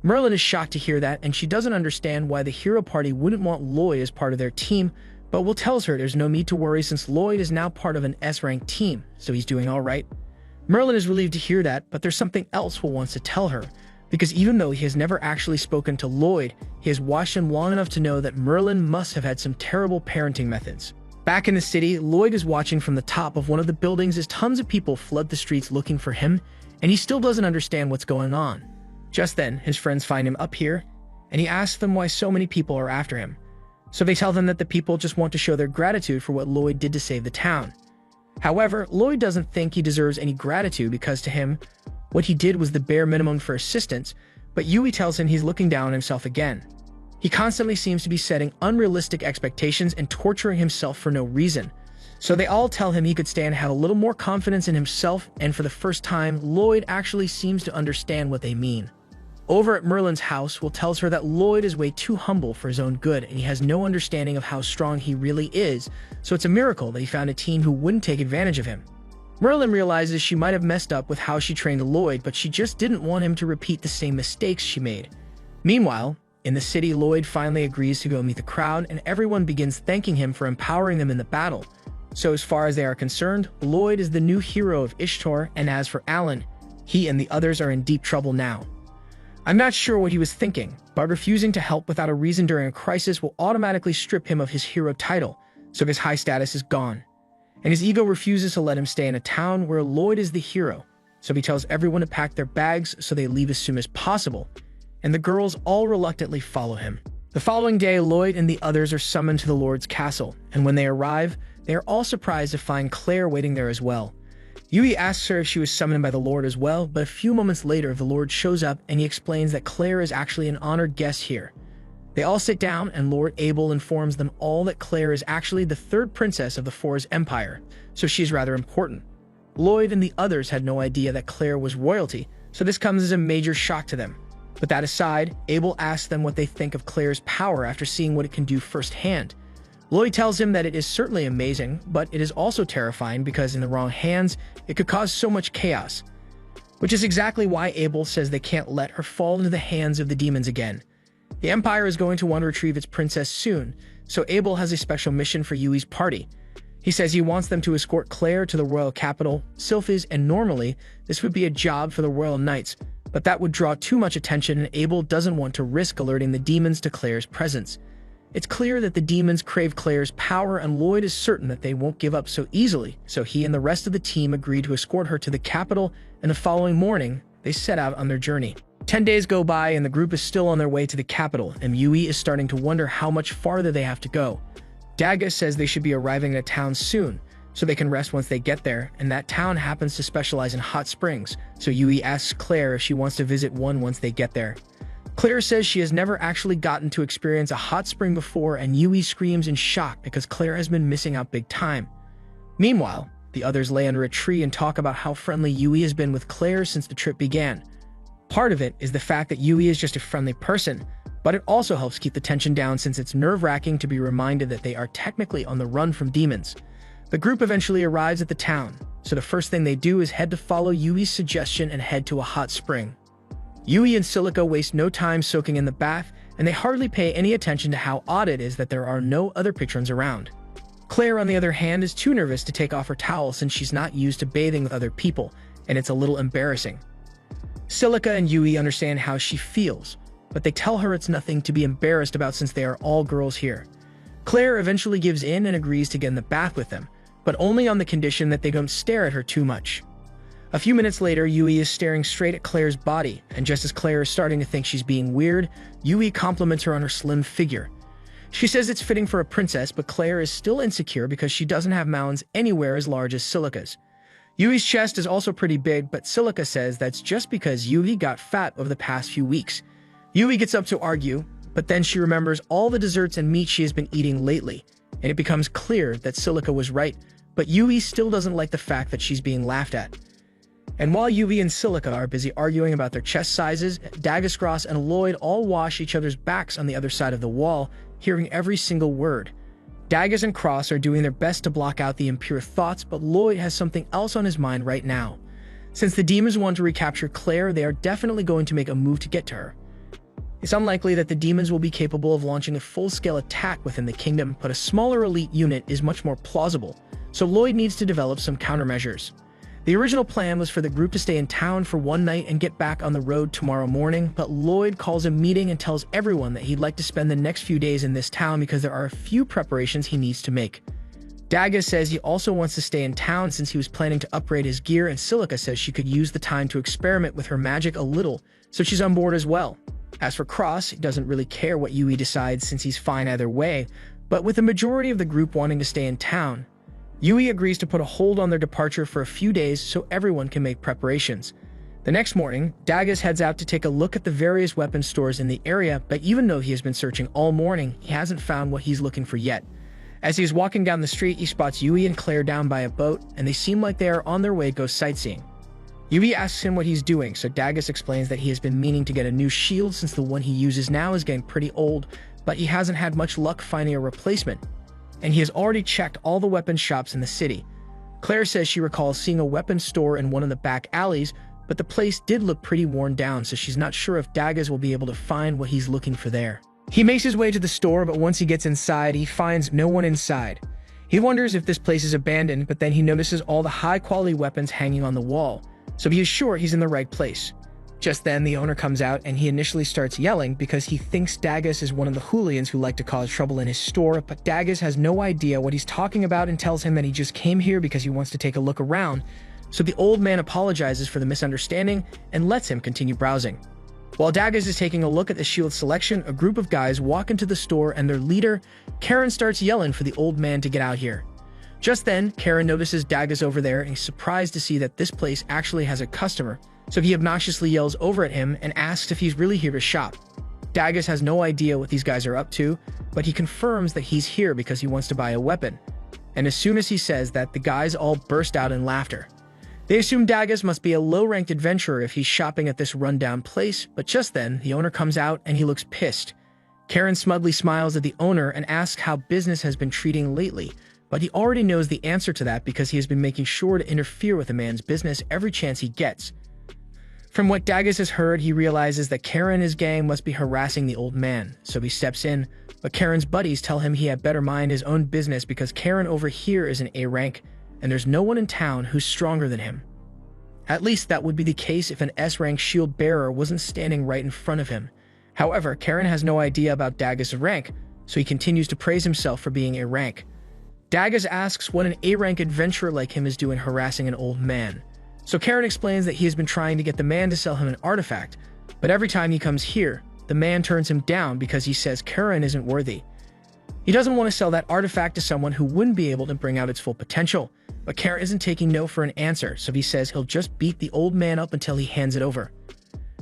Merlin is shocked to hear that, and she doesn't understand why the hero party wouldn't want Lloyd as part of their team, but Will tells her there's no need to worry since Lloyd is now part of an S-rank team, so he's doing alright. Merlin is relieved to hear that, but there's something else Will wants to tell her, because even though he has never actually spoken to Lloyd, he has watched him long enough to know that Merlin must have had some terrible parenting methods. Back in the city, Lloyd is watching from the top of one of the buildings as tons of people flood the streets looking for him, and he still doesn't understand what's going on. Just then, his friends find him up here, and he asks them why so many people are after him. So they tell them that the people just want to show their gratitude for what Lloyd did to save the town. However, Lloyd doesn't think he deserves any gratitude because to him, what he did was the bare minimum for assistance, but Yui tells him he's looking down on himself again. He constantly seems to be setting unrealistic expectations and torturing himself for no reason. So they all tell him he could stand to have a little more confidence in himself, and for the first time, Lloyd actually seems to understand what they mean. Over at Merlin's house, Will tells her that Lloyd is way too humble for his own good, and he has no understanding of how strong he really is, so it's a miracle that he found a team who wouldn't take advantage of him. Merlin realizes she might have messed up with how she trained Lloyd, but she just didn't want him to repeat the same mistakes she made. Meanwhile, in the city, Lloyd finally agrees to go meet the crowd, and everyone begins thanking him for empowering them in the battle. So as far as they are concerned, Lloyd is the new hero of Ishtar, and as for Alan, he and the others are in deep trouble now. I'm not sure what he was thinking, but refusing to help without a reason during a crisis will automatically strip him of his hero title, so his high status is gone. And his ego refuses to let him stay in a town where Lloyd is the hero, so he tells everyone to pack their bags so they leave as soon as possible, and the girls all reluctantly follow him. The following day, Lloyd and the others are summoned to the Lord's castle, and when they arrive, they are all surprised to find Claire waiting there as well. Yui asks her if she was summoned by the Lord as well, but a few moments later, the Lord shows up and he explains that Claire is actually an honored guest here. They all sit down, and Lord Abel informs them all that Claire is actually the third princess of the Forest Empire, so she is rather important. Lloyd and the others had no idea that Claire was royalty, so this comes as a major shock to them. But that aside, Abel asks them what they think of Claire's power after seeing what it can do firsthand. Lloyd tells him that it is certainly amazing, but it is also terrifying because in the wrong hands, it could cause so much chaos. Which is exactly why Abel says they can't let her fall into the hands of the demons again. The Empire is going to want to retrieve its princess soon, so Abel has a special mission for Yui's party. He says he wants them to escort Claire to the royal capital, Sylphis, and normally, this would be a job for the royal knights, but that would draw too much attention and Abel doesn't want to risk alerting the demons to Claire's presence. It's clear that the demons crave Claire's power and Lloyd is certain that they won't give up so easily, so he and the rest of the team agree to escort her to the capital, and the following morning, they set out on their journey. 10 days go by and the group is still on their way to the capital, and Yui is starting to wonder how much farther they have to go. Daga says they should be arriving in a town soon, so they can rest once they get there, and that town happens to specialize in hot springs, so Yui asks Claire if she wants to visit one once they get there. Claire says she has never actually gotten to experience a hot spring before, and Yui screams in shock because Claire has been missing out big time. Meanwhile, the others lay under a tree and talk about how friendly Yui has been with Claire since the trip began. Part of it is the fact that Yui is just a friendly person, but it also helps keep the tension down since it's nerve-wracking to be reminded that they are technically on the run from demons. The group eventually arrives at the town, so the first thing they do is head to follow Yui's suggestion and head to a hot spring. Yui and Silica waste no time soaking in the bath, and they hardly pay any attention to how odd it is that there are no other patrons around. Claire, on the other hand, is too nervous to take off her towel since she's not used to bathing with other people, and it's a little embarrassing. Silica and Yui understand how she feels, but they tell her it's nothing to be embarrassed about since they are all girls here. Claire eventually gives in and agrees to get in the bath with them, but only on the condition that they don't stare at her too much. A few minutes later, Yui is staring straight at Claire's body, and just as Claire is starting to think she's being weird, Yui compliments her on her slim figure. She says it's fitting for a princess, but Claire is still insecure because she doesn't have mounds anywhere as large as Silica's. Yui's chest is also pretty big, but Silica says that's just because Yui got fat over the past few weeks. Yui gets up to argue, but then she remembers all the desserts and meat she has been eating lately, and it becomes clear that Silica was right, but Yui still doesn't like the fact that she's being laughed at. And while Yui and Silica are busy arguing about their chest sizes, Dagascross and Lloyd all wash each other's backs on the other side of the wall, hearing every single word. Dagas and Cross are doing their best to block out the impure thoughts, but Lloyd has something else on his mind right now. Since the demons want to recapture Claire, they are definitely going to make a move to get to her. It's unlikely that the demons will be capable of launching a full-scale attack within the kingdom, but a smaller elite unit is much more plausible, so Lloyd needs to develop some countermeasures. The original plan was for the group to stay in town for one night and get back on the road tomorrow morning, but Lloyd calls a meeting and tells everyone that he'd like to spend the next few days in this town because there are a few preparations he needs to make. Daga says he also wants to stay in town since he was planning to upgrade his gear, and Silica says she could use the time to experiment with her magic a little, so she's on board as well. As for Cross, he doesn't really care what Yui decides since he's fine either way, but with the majority of the group wanting to stay in town, Yui agrees to put a hold on their departure for a few days so everyone can make preparations. The next morning, Dagas heads out to take a look at the various weapon stores in the area, but even though he has been searching all morning, he hasn't found what he's looking for yet. As he is walking down the street, he spots Yui and Claire down by a boat, and they seem like they are on their way to go sightseeing. Yui asks him what he's doing, so Dagas explains that he has been meaning to get a new shield since the one he uses now is getting pretty old, but he hasn't had much luck finding a replacement, and he has already checked all the weapon shops in the city. Claire says she recalls seeing a weapon store in one of the back alleys, but the place did look pretty worn down, so she's not sure if Dagas will be able to find what he's looking for there. He makes his way to the store, but once he gets inside, he finds no one inside. He wonders if this place is abandoned, but then he notices all the high-quality weapons hanging on the wall, so he is sure he's in the right place. Just then, the owner comes out and he initially starts yelling because he thinks Dagas is one of the hooligans who like to cause trouble in his store, but Dagas has no idea what he's talking about and tells him that he just came here because he wants to take a look around, so the old man apologizes for the misunderstanding and lets him continue browsing. While Dagas is taking a look at the shield selection, a group of guys walk into the store and their leader, Karen, starts yelling for the old man to get out here. Just then, Karen notices Dagas over there and he's surprised to see that this place actually has a customer, so he obnoxiously yells over at him and asks if he's really here to shop. Dagas has no idea what these guys are up to, but he confirms that he's here because he wants to buy a weapon. And as soon as he says that, the guys all burst out in laughter. They assume Dagas must be a low-ranked adventurer if he's shopping at this rundown place, but just then, the owner comes out and he looks pissed. Karen smugly smiles at the owner and asks how business has been treating lately, but he already knows the answer to that because he has been making sure to interfere with the man's business every chance he gets. From what Dagas has heard, he realizes that Karen and his gang must be harassing the old man, so he steps in, but Karen's buddies tell him he had better mind his own business because Karen over here is an A rank, and there's no one in town who's stronger than him. At least that would be the case if an S-rank shield bearer wasn't standing right in front of him. However, Karen has no idea about Dagger's rank, so he continues to praise himself for being A rank. Dagger asks what an A-rank adventurer like him is doing harassing an old man. So Karen explains that he has been trying to get the man to sell him an artifact, but every time he comes here, the man turns him down because he says Karen isn't worthy. He doesn't want to sell that artifact to someone who wouldn't be able to bring out its full potential, but Karen isn't taking no for an answer, so he says he'll just beat the old man up until he hands it over.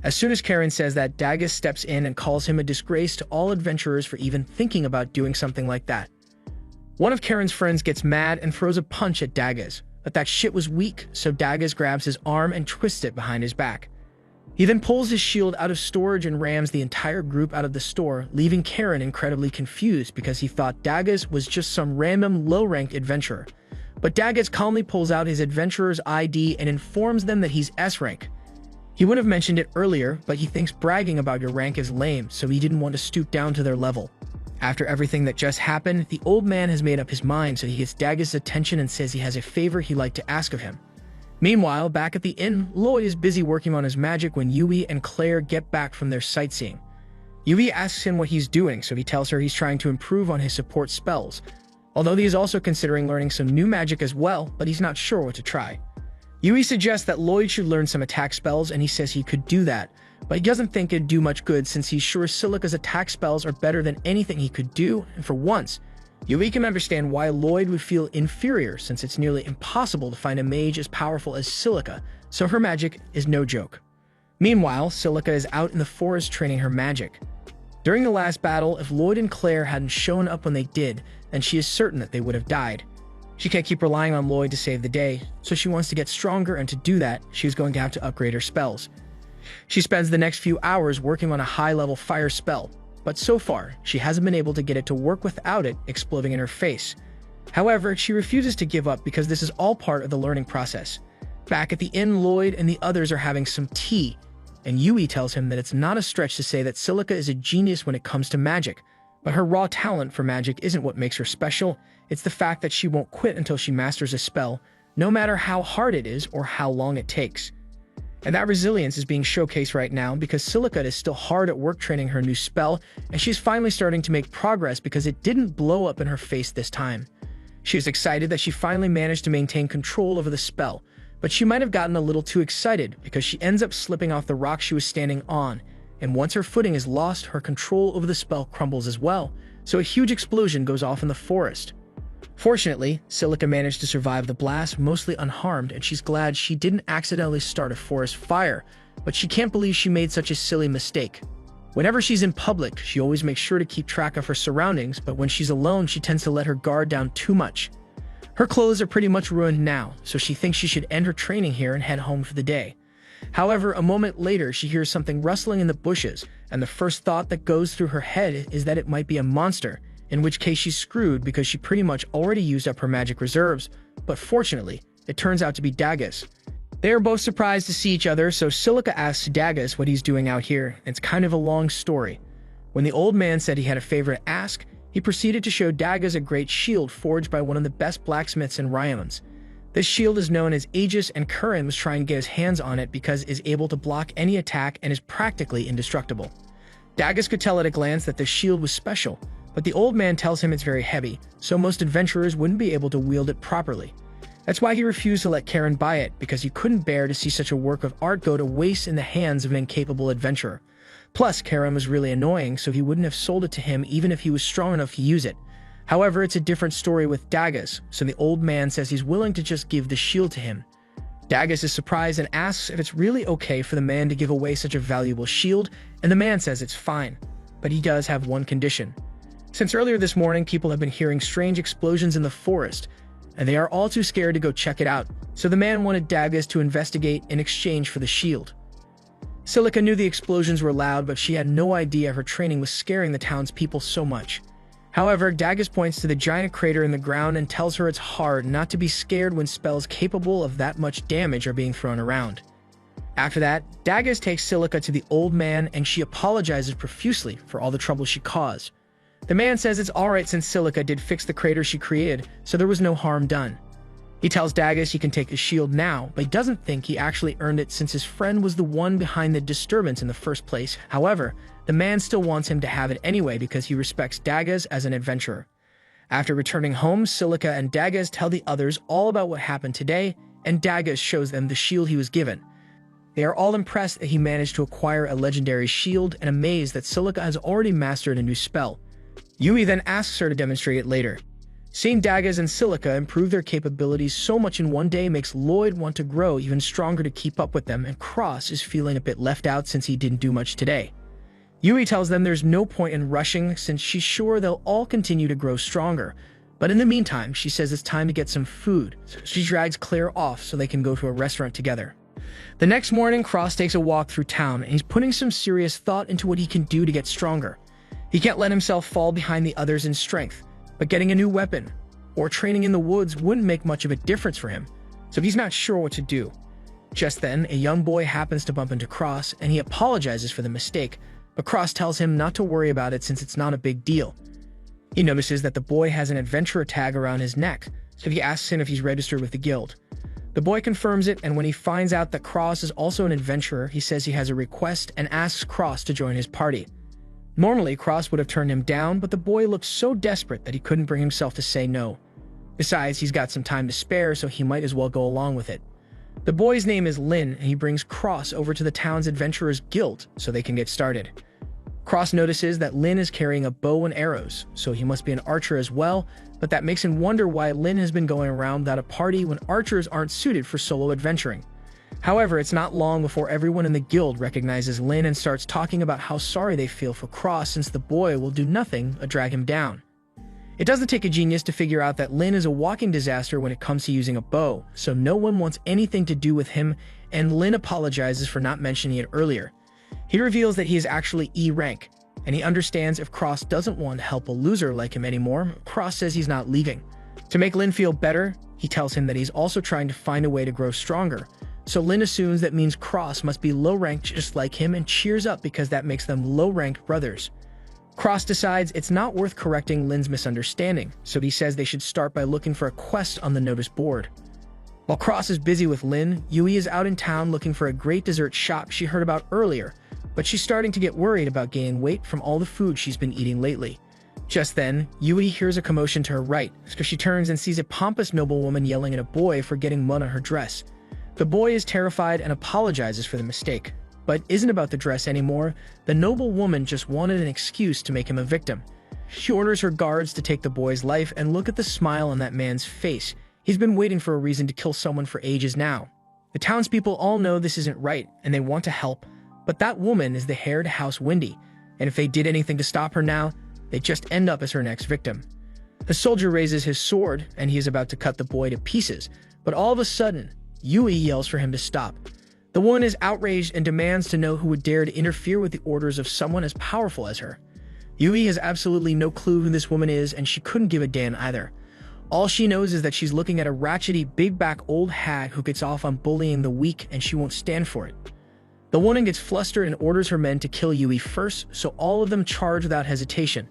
As soon as Karen says that, Dagger steps in and calls him a disgrace to all adventurers for even thinking about doing something like that. One of Karen's friends gets mad and throws a punch at Dagger, but that shit was weak, so Dagger grabs his arm and twists it behind his back. He then pulls his shield out of storage and rams the entire group out of the store, leaving Karen incredibly confused because he thought Dagger was just some random low-rank adventurer. But Dagger calmly pulls out his adventurer's ID and informs them that he's S-rank. He would have mentioned it earlier, but he thinks bragging about your rank is lame, so he didn't want to stoop down to their level. After everything that just happened, the old man has made up his mind, so he gets Dagger's attention and says he has a favor he'd like to ask of him. Meanwhile, back at the inn, Lloyd is busy working on his magic when Yui and Claire get back from their sightseeing. Yui asks him what he's doing, so he tells her he's trying to improve on his support spells, although he is also considering learning some new magic as well, but he's not sure what to try. Yui suggests that Lloyd should learn some attack spells, and he says he could do that, but he doesn't think it'd do much good since he's sure Silica's attack spells are better than anything he could do, and for once, Yui can understand why Lloyd would feel inferior since it's nearly impossible to find a mage as powerful as Silica, so her magic is no joke. Meanwhile, Silica is out in the forest training her magic. During the last battle, if Lloyd and Claire hadn't shown up when they did, then she is certain that they would have died. She can't keep relying on Lloyd to save the day, so she wants to get stronger, and to do that, she's going to have to upgrade her spells. She spends the next few hours working on a high-level fire spell, but so far, she hasn't been able to get it to work without it exploding in her face. However, she refuses to give up because this is all part of the learning process. Back at the inn, Lloyd and the others are having some tea, and Yui tells him that it's not a stretch to say that Silica is a genius when it comes to magic, but her raw talent for magic isn't what makes her special. It's the fact that she won't quit until she masters a spell, no matter how hard it is or how long it takes. And that resilience is being showcased right now because Silica is still hard at work training her new spell, and she's finally starting to make progress because it didn't blow up in her face this time. She is excited that she finally managed to maintain control over the spell, but she might have gotten a little too excited because she ends up slipping off the rock she was standing on, and once her footing is lost, her control over the spell crumbles as well, so a huge explosion goes off in the forest. Fortunately, Silica managed to survive the blast mostly unharmed, and she's glad she didn't accidentally start a forest fire, but she can't believe she made such a silly mistake. Whenever she's in public, she always makes sure to keep track of her surroundings, but when she's alone, she tends to let her guard down too much. Her clothes are pretty much ruined now, so she thinks she should end her training here and head home for the day. However, a moment later, she hears something rustling in the bushes, and the first thought that goes through her head is that it might be a monster, in which case she's screwed because she pretty much already used up her magic reserves, but fortunately, it turns out to be Dagger. They are both surprised to see each other, so Silica asks Dagger what he's doing out here. It's kind of a long story. When the old man said he had a favor to ask, he proceeded to show Dagger a great shield forged by one of the best blacksmiths in Rylands. This shield is known as Aegis, and Curran was trying to get his hands on it because it is able to block any attack and is practically indestructible. Dagger could tell at a glance that the shield was special, but the old man tells him it's very heavy, so most adventurers wouldn't be able to wield it properly. That's why he refused to let Karen buy it, because he couldn't bear to see such a work of art go to waste in the hands of an incapable adventurer. Plus, Karen was really annoying, so he wouldn't have sold it to him even if he was strong enough to use it. However, it's a different story with Dagger, so the old man says he's willing to just give the shield to him. Dagger is surprised and asks if it's really okay for the man to give away such a valuable shield, and the man says it's fine, but he does have one condition. Since earlier this morning, people have been hearing strange explosions in the forest, and they are all too scared to go check it out, so the man wanted Dagger to investigate in exchange for the shield. Silica knew the explosions were loud, but she had no idea her training was scaring the townspeople so much. However, Dagger points to the giant crater in the ground and tells her it's hard not to be scared when spells capable of that much damage are being thrown around. After that, Dagger takes Silica to the old man, and she apologizes profusely for all the trouble she caused. The man says it's alright since Silica did fix the crater she created, so there was no harm done. He tells Daggis he can take the shield now, but he doesn't think he actually earned it since his friend was the one behind the disturbance in the first place. However, the man still wants him to have it anyway because he respects Daggis as an adventurer. After returning home, Silica and Daggis tell the others all about what happened today, and Daggis shows them the shield he was given. They are all impressed that he managed to acquire a legendary shield and amazed that Silica has already mastered a new spell. Yui then asks her to demonstrate it later. Seeing Daggis and Silica improve their capabilities so much in one day makes Lloyd want to grow even stronger to keep up with them, and Cross is feeling a bit left out since he didn't do much today. Yui tells them there's no point in rushing since she's sure they'll all continue to grow stronger. But in the meantime, she says it's time to get some food, so she drags Claire off so they can go to a restaurant together. The next morning, Cross takes a walk through town, and he's putting some serious thought into what he can do to get stronger. He can't let himself fall behind the others in strength, but getting a new weapon or training in the woods wouldn't make much of a difference for him, so he's not sure what to do. Just then, a young boy happens to bump into Cross, and he apologizes for the mistake, but Cross tells him not to worry about it since it's not a big deal. He notices that the boy has an adventurer tag around his neck, so he asks him if he's registered with the guild. The boy confirms it, and when he finds out that Cross is also an adventurer, he says he has a request and asks Cross to join his party. Normally, Cross would have turned him down, but the boy looked so desperate that he couldn't bring himself to say no. Besides, he's got some time to spare, so he might as well go along with it. The boy's name is Lin, and he brings Cross over to the town's Adventurers Guild so they can get started. Cross notices that Lin is carrying a bow and arrows, so he must be an archer as well, but that makes him wonder why Lin has been going around without a party when archers aren't suited for solo adventuring. However, it's not long before everyone in the guild recognizes Lin and starts talking about how sorry they feel for Cross since the boy will do nothing but drag him down. It doesn't take a genius to figure out that Lin is a walking disaster when it comes to using a bow, so no one wants anything to do with him, and Lin apologizes for not mentioning it earlier. He reveals that he is actually E rank, and he understands if Cross doesn't want to help a loser like him anymore. Cross says he's not leaving. To make Lin feel better, he tells him that he's also trying to find a way to grow stronger, so Lin assumes that means Cross must be low-ranked just like him and cheers up because that makes them low-ranked brothers. Cross decides it's not worth correcting Lin's misunderstanding, so he says they should start by looking for a quest on the notice board. While Cross is busy with Lin, Yui is out in town looking for a great dessert shop she heard about earlier, but she's starting to get worried about gaining weight from all the food she's been eating lately. Just then, Yui hears a commotion to her right, so she turns and sees a pompous noblewoman yelling at a boy for getting mud on her dress. The boy is terrified and apologizes for the mistake, but isn't about the dress anymore. The noblewoman just wanted an excuse to make him a victim. She orders her guards to take the boy's life, and look at the smile on that man's face. He's been waiting for a reason to kill someone for ages now. The townspeople all know this isn't right, and they want to help, but that woman is the heir to House Windy, and if they did anything to stop her now, they'd just end up as her next victim. The soldier raises his sword, and he is about to cut the boy to pieces, but all of a sudden, Yui yells for him to stop. The woman is outraged and demands to know who would dare to interfere with the orders of someone as powerful as her. Yui has absolutely no clue who this woman is, and she couldn't give a damn either. All she knows is that she's looking at a ratchety, big-back old hag who gets off on bullying the weak, and she won't stand for it. The woman gets flustered and orders her men to kill Yui first, so all of them charge without hesitation.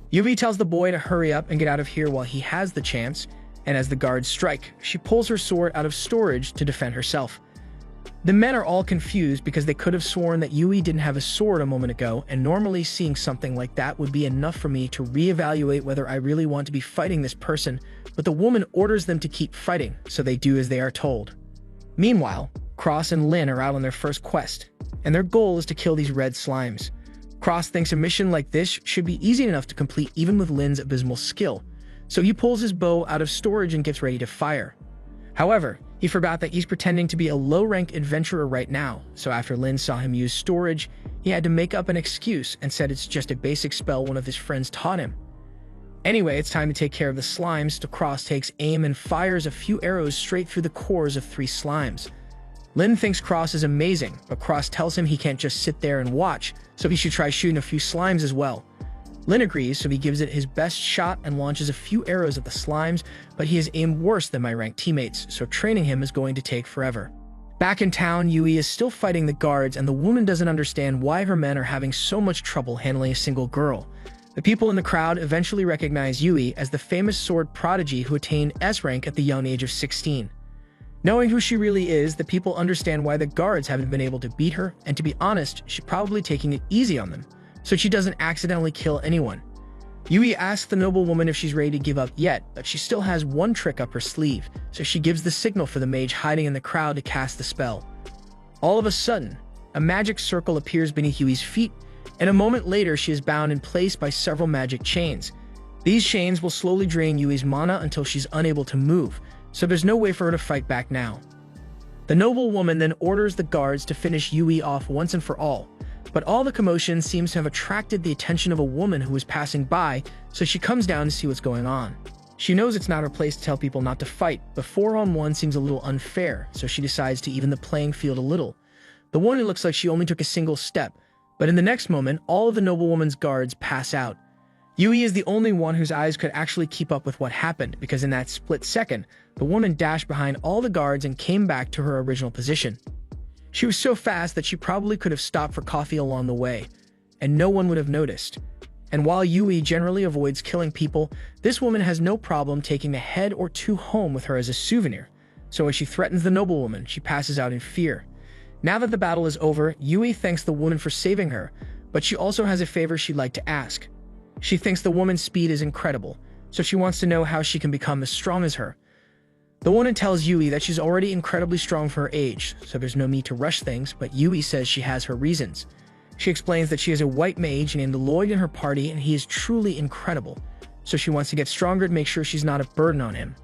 Yui tells the boy to hurry up and get out of here while he has the chance, and as the guards strike, she pulls her sword out of storage to defend herself. The men are all confused because they could have sworn that Yui didn't have a sword a moment ago, and normally seeing something like that would be enough for me to reevaluate whether I really want to be fighting this person, but the woman orders them to keep fighting, so they do as they are told. Meanwhile, Cross and Lin are out on their first quest, and their goal is to kill these red slimes. Cross thinks a mission like this should be easy enough to complete even with Lin's abysmal skill, so he pulls his bow out of storage and gets ready to fire. However, he forgot that he's pretending to be a low-rank adventurer right now, so after Lin saw him use storage, he had to make up an excuse and said it's just a basic spell one of his friends taught him. Anyway, it's time to take care of the slimes, so Cross takes aim and fires a few arrows straight through the cores of 3 slimes. Lin thinks Cross is amazing, but Cross tells him he can't just sit there and watch, so he should try shooting a few slimes as well. Lin agrees, so he gives it his best shot and launches a few arrows at the slimes, but he has aimed worse than my ranked teammates, so training him is going to take forever. Back in town, Yui is still fighting the guards, and the woman doesn't understand why her men are having so much trouble handling a single girl. The people in the crowd eventually recognize Yui as the famous sword prodigy who attained S rank at the young age of 16. Knowing who she really is, the people understand why the guards haven't been able to beat her, and to be honest, she's probably taking it easy on them, so she doesn't accidentally kill anyone. Yui asks the noblewoman if she's ready to give up yet, but she still has one trick up her sleeve, so she gives the signal for the mage hiding in the crowd to cast the spell. All of a sudden, a magic circle appears beneath Yui's feet, and a moment later she is bound in place by several magic chains. These chains will slowly drain Yui's mana until she's unable to move, so there's no way for her to fight back now. The noblewoman then orders the guards to finish Yui off once and for all, but all the commotion seems to have attracted the attention of a woman who was passing by, so she comes down to see what's going on. She knows it's not her place to tell people not to fight, but 4-on-1 seems a little unfair, so she decides to even the playing field a little. The woman looks like she only took a single step, but in the next moment, all of the noblewoman's guards pass out. Yui is the only one whose eyes could actually keep up with what happened, because in that split second, the woman dashed behind all the guards and came back to her original position. She was so fast that she probably could have stopped for coffee along the way, and no one would have noticed. And while Yui generally avoids killing people, this woman has no problem taking a head or two home with her as a souvenir. So as she threatens the noblewoman, she passes out in fear. Now that the battle is over, Yui thanks the woman for saving her, but she also has a favor she'd like to ask. She thinks the woman's speed is incredible, so she wants to know how she can become as strong as her. The woman tells Yui that she's already incredibly strong for her age, so there's no need to rush things, but Yui says she has her reasons. She explains that she has a white mage named Lloyd in her party and he is truly incredible, so she wants to get stronger to make sure she's not a burden on him.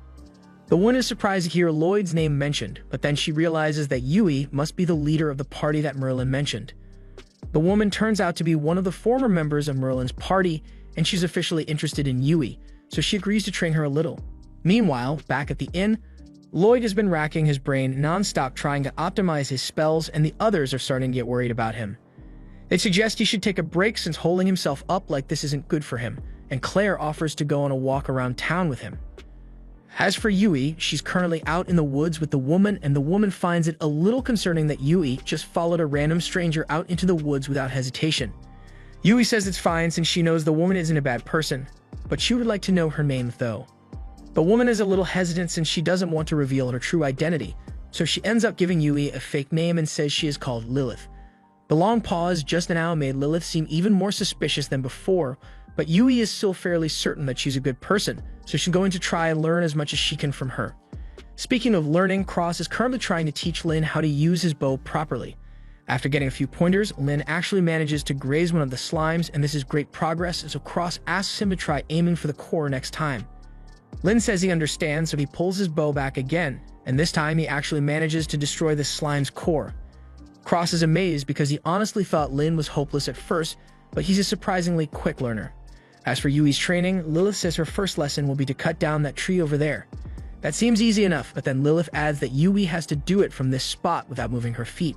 The woman is surprised to hear Lloyd's name mentioned, but then she realizes that Yui must be the leader of the party that Merlin mentioned. The woman turns out to be one of the former members of Merlin's party, and she's officially interested in Yui, so she agrees to train her a little. Meanwhile, back at the inn, Lloyd has been racking his brain non-stop trying to optimize his spells, and the others are starting to get worried about him. They suggest he should take a break since holding himself up like this isn't good for him, and Claire offers to go on a walk around town with him. As for Yui, she's currently out in the woods with the woman, and the woman finds it a little concerning that Yui just followed a random stranger out into the woods without hesitation. Yui says it's fine since she knows the woman isn't a bad person, but she would like to know her name though. The woman is a little hesitant since she doesn't want to reveal her true identity, so she ends up giving Yui a fake name and says she is called Lilith. The long pause just now made Lilith seem even more suspicious than before, but Yui is still fairly certain that she's a good person, so she's going to try and learn as much as she can from her. Speaking of learning, Cross is currently trying to teach Lin how to use his bow properly. After getting a few pointers, Lin actually manages to graze one of the slimes, and this is great progress, so Cross asks him to try aiming for the core next time. Lin says he understands, so he pulls his bow back again, and this time he actually manages to destroy the slime's core. Cross is amazed because he honestly thought Lin was hopeless at first, but he's a surprisingly quick learner. As for Yui's training, Lilith says her first lesson will be to cut down that tree over there. That seems easy enough, but then Lilith adds that Yui has to do it from this spot without moving her feet.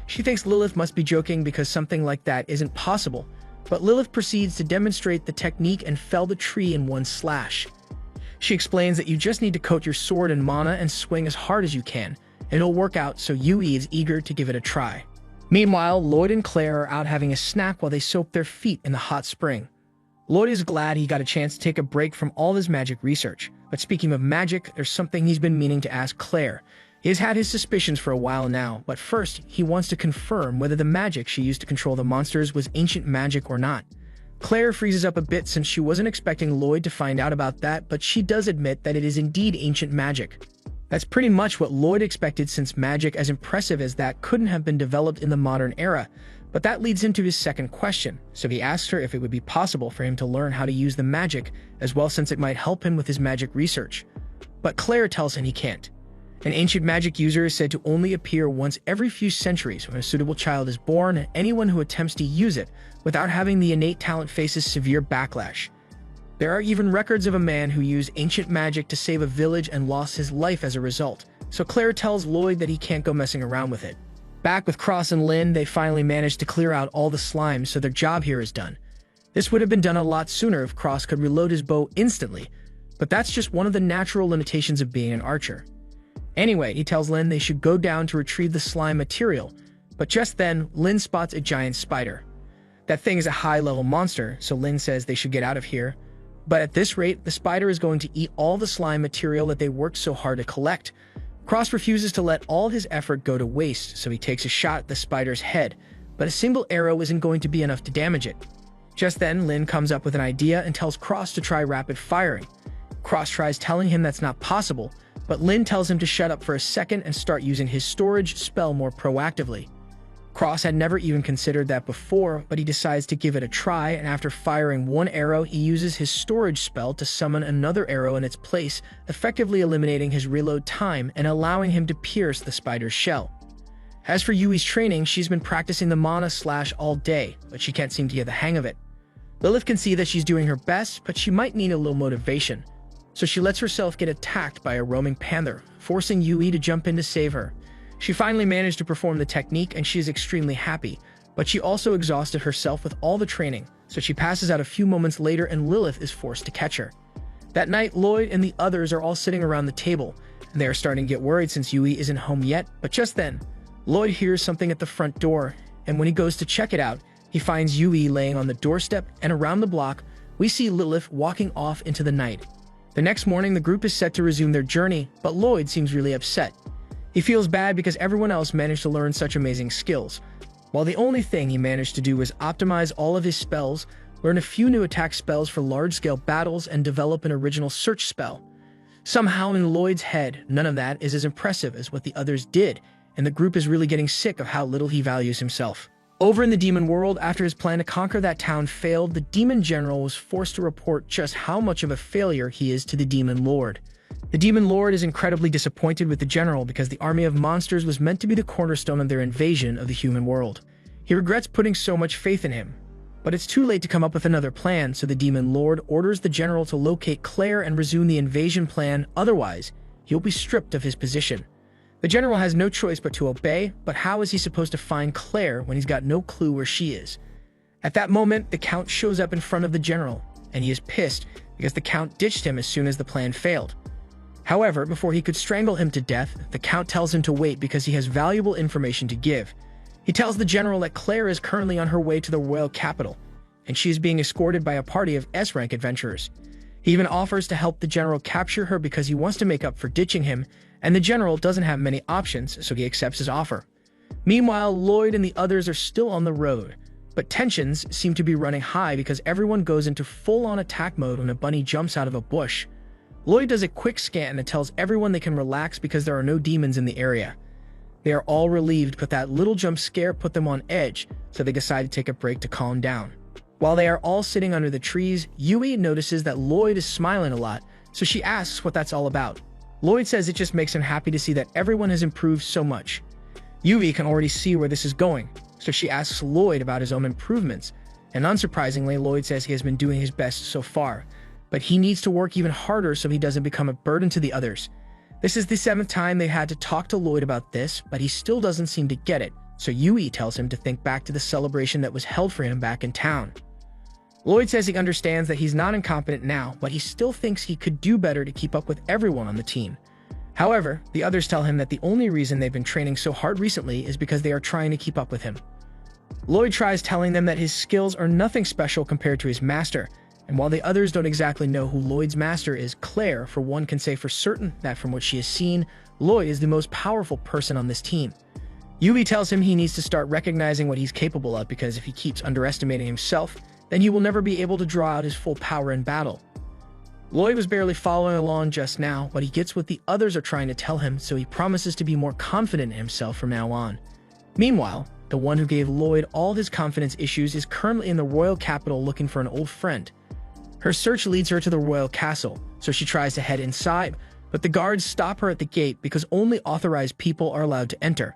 She thinks Lilith must be joking because something like that isn't possible, but Lilith proceeds to demonstrate the technique and fell the tree in one slash. She explains that you just need to coat your sword in mana and swing as hard as you can, and it'll work out, so Yui is eager to give it a try. Meanwhile, Lloyd and Claire are out having a snack while they soak their feet in the hot spring. Lloyd is glad he got a chance to take a break from all his magic research, but speaking of magic, there's something he's been meaning to ask Claire. He has had his suspicions for a while now, but first, he wants to confirm whether the magic she used to control the monsters was ancient magic or not. Claire freezes up a bit since she wasn't expecting Lloyd to find out about that, but she does admit that it is indeed ancient magic. That's pretty much what Lloyd expected since magic as impressive as that couldn't have been developed in the modern era, but that leads him to his second question, so he asks her if it would be possible for him to learn how to use the magic as well since it might help him with his magic research. But Claire tells him he can't. An ancient magic user is said to only appear once every few centuries when a suitable child is born, and anyone who attempts to use it without having the innate talent faces severe backlash. There are even records of a man who used ancient magic to save a village and lost his life as a result, so Claire tells Lloyd that he can't go messing around with it. Back with Cross and Lin, they finally managed to clear out all the slimes, so their job here is done. This would have been done a lot sooner if Cross could reload his bow instantly, but that's just one of the natural limitations of being an archer. Anyway, he tells Lin they should go down to retrieve the slime material, but just then, Lin spots a giant spider. That thing is a high-level monster, so Lin says they should get out of here. But at this rate, the spider is going to eat all the slime material that they worked so hard to collect. Cross refuses to let all his effort go to waste, so he takes a shot at the spider's head, but a single arrow isn't going to be enough to damage it. Just then, Lin comes up with an idea and tells Cross to try rapid firing. Cross tries telling him that's not possible, but Lin tells him to shut up for a second and start using his storage spell more proactively. Cross had never even considered that before, but he decides to give it a try, and after firing one arrow, he uses his storage spell to summon another arrow in its place, effectively eliminating his reload time and allowing him to pierce the spider's shell. As for Yui's training, she's been practicing the mana slash all day, but she can't seem to get the hang of it. Lilith can see that she's doing her best, but she might need a little motivation, so she lets herself get attacked by a roaming panther, forcing Yui to jump in to save her. She finally managed to perform the technique and she is extremely happy, but she also exhausted herself with all the training, so she passes out a few moments later and Lilith is forced to catch her. That night, Lloyd and the others are all sitting around the table, and they are starting to get worried since Yui isn't home yet, but just then, Lloyd hears something at the front door, and when he goes to check it out, he finds Yui laying on the doorstep, and around the block, we see Lilith walking off into the night. The next morning, the group is set to resume their journey, but Lloyd seems really upset. He feels bad because everyone else managed to learn such amazing skills, while the only thing he managed to do was optimize all of his spells, learn a few new attack spells for large-scale battles, and develop an original search spell. Somehow in Lloyd's head, none of that is as impressive as what the others did, and the group is really getting sick of how little he values himself. Over in the demon world, after his plan to conquer that town failed, the demon general was forced to report just how much of a failure he is to the demon lord. The demon lord is incredibly disappointed with the general because the army of monsters was meant to be the cornerstone of their invasion of the human world. He regrets putting so much faith in him, but it's too late to come up with another plan, so the demon lord orders the general to locate Claire and resume the invasion plan, otherwise he'll be stripped of his position. The general has no choice but to obey, but how is he supposed to find Claire when he's got no clue where she is? At that moment, the count shows up in front of the general, and he is pissed because the count ditched him as soon as the plan failed. However, before he could strangle him to death, the count tells him to wait because he has valuable information to give. He tells the general that Claire is currently on her way to the royal capital, and she is being escorted by a party of S-rank adventurers. He even offers to help the general capture her because he wants to make up for ditching him, and the general doesn't have many options, so he accepts his offer. Meanwhile, Lloyd and the others are still on the road, but tensions seem to be running high because everyone goes into full-on attack mode when a bunny jumps out of a bush. Lloyd does a quick scan and tells everyone they can relax because there are no demons in the area. They are all relieved, but that little jump scare put them on edge, so they decide to take a break to calm down. While they are all sitting under the trees, Yui notices that Lloyd is smiling a lot, so she asks what that's all about. Lloyd says it just makes him happy to see that everyone has improved so much. Yui can already see where this is going, so she asks Lloyd about his own improvements, and unsurprisingly, Lloyd says he has been doing his best so far, but he needs to work even harder so he doesn't become a burden to the others. This is the 7th time they had to talk to Lloyd about this, but he still doesn't seem to get it, so Yui tells him to think back to the celebration that was held for him back in town. Lloyd says he understands that he's not incompetent now, but he still thinks he could do better to keep up with everyone on the team. However, the others tell him that the only reason they've been training so hard recently is because they are trying to keep up with him. Lloyd tries telling them that his skills are nothing special compared to his master, and while the others don't exactly know who Lloyd's master is, Claire, for one, can say for certain that from what she has seen, Lloyd is the most powerful person on this team. Yui tells him he needs to start recognizing what he's capable of because if he keeps underestimating himself, then he will never be able to draw out his full power in battle. Lloyd was barely following along just now, but he gets what the others are trying to tell him, so he promises to be more confident in himself from now on. Meanwhile, the one who gave Lloyd all his confidence issues is currently in the royal capital looking for an old friend. Her search leads her to the royal castle, so she tries to head inside, but the guards stop her at the gate because only authorized people are allowed to enter.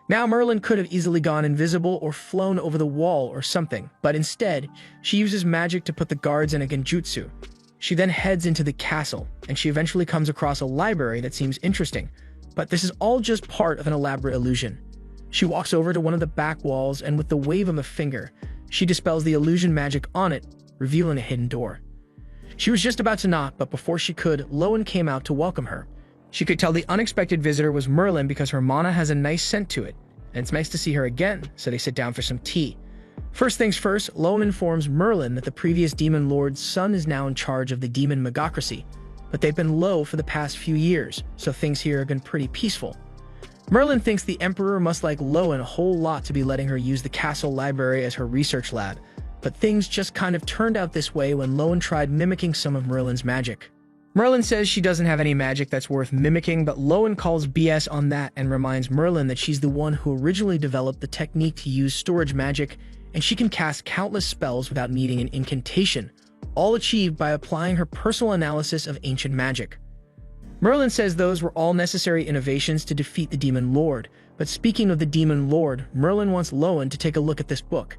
Now Merlin could have easily gone invisible or flown over the wall or something, but instead, she uses magic to put the guards in a genjutsu. She then heads into the castle, and she eventually comes across a library that seems interesting, but this is all just part of an elaborate illusion. She walks over to one of the back walls, and with the wave of a finger, she dispels the illusion magic on it, revealing a hidden door. She was just about to knock, but before she could, Lowen came out to welcome her. She could tell the unexpected visitor was Merlin because her mana has a nice scent to it, and it's nice to see her again, so they sit down for some tea. First things first, Lowen informs Merlin that the previous demon lord's son is now in charge of the demon magocracy, but they've been low for the past few years, so things here have been pretty peaceful. Merlin thinks the Emperor must like Lowen a whole lot to be letting her use the castle library as her research lab, but things just kind of turned out this way when Lowen tried mimicking some of Merlin's magic. Merlin says she doesn't have any magic that's worth mimicking, but Lowen calls BS on that and reminds Merlin that she's the one who originally developed the technique to use storage magic, and she can cast countless spells without needing an incantation, all achieved by applying her personal analysis of ancient magic. Merlin says those were all necessary innovations to defeat the Demon Lord, but speaking of the Demon Lord, Merlin wants Lowen to take a look at this book.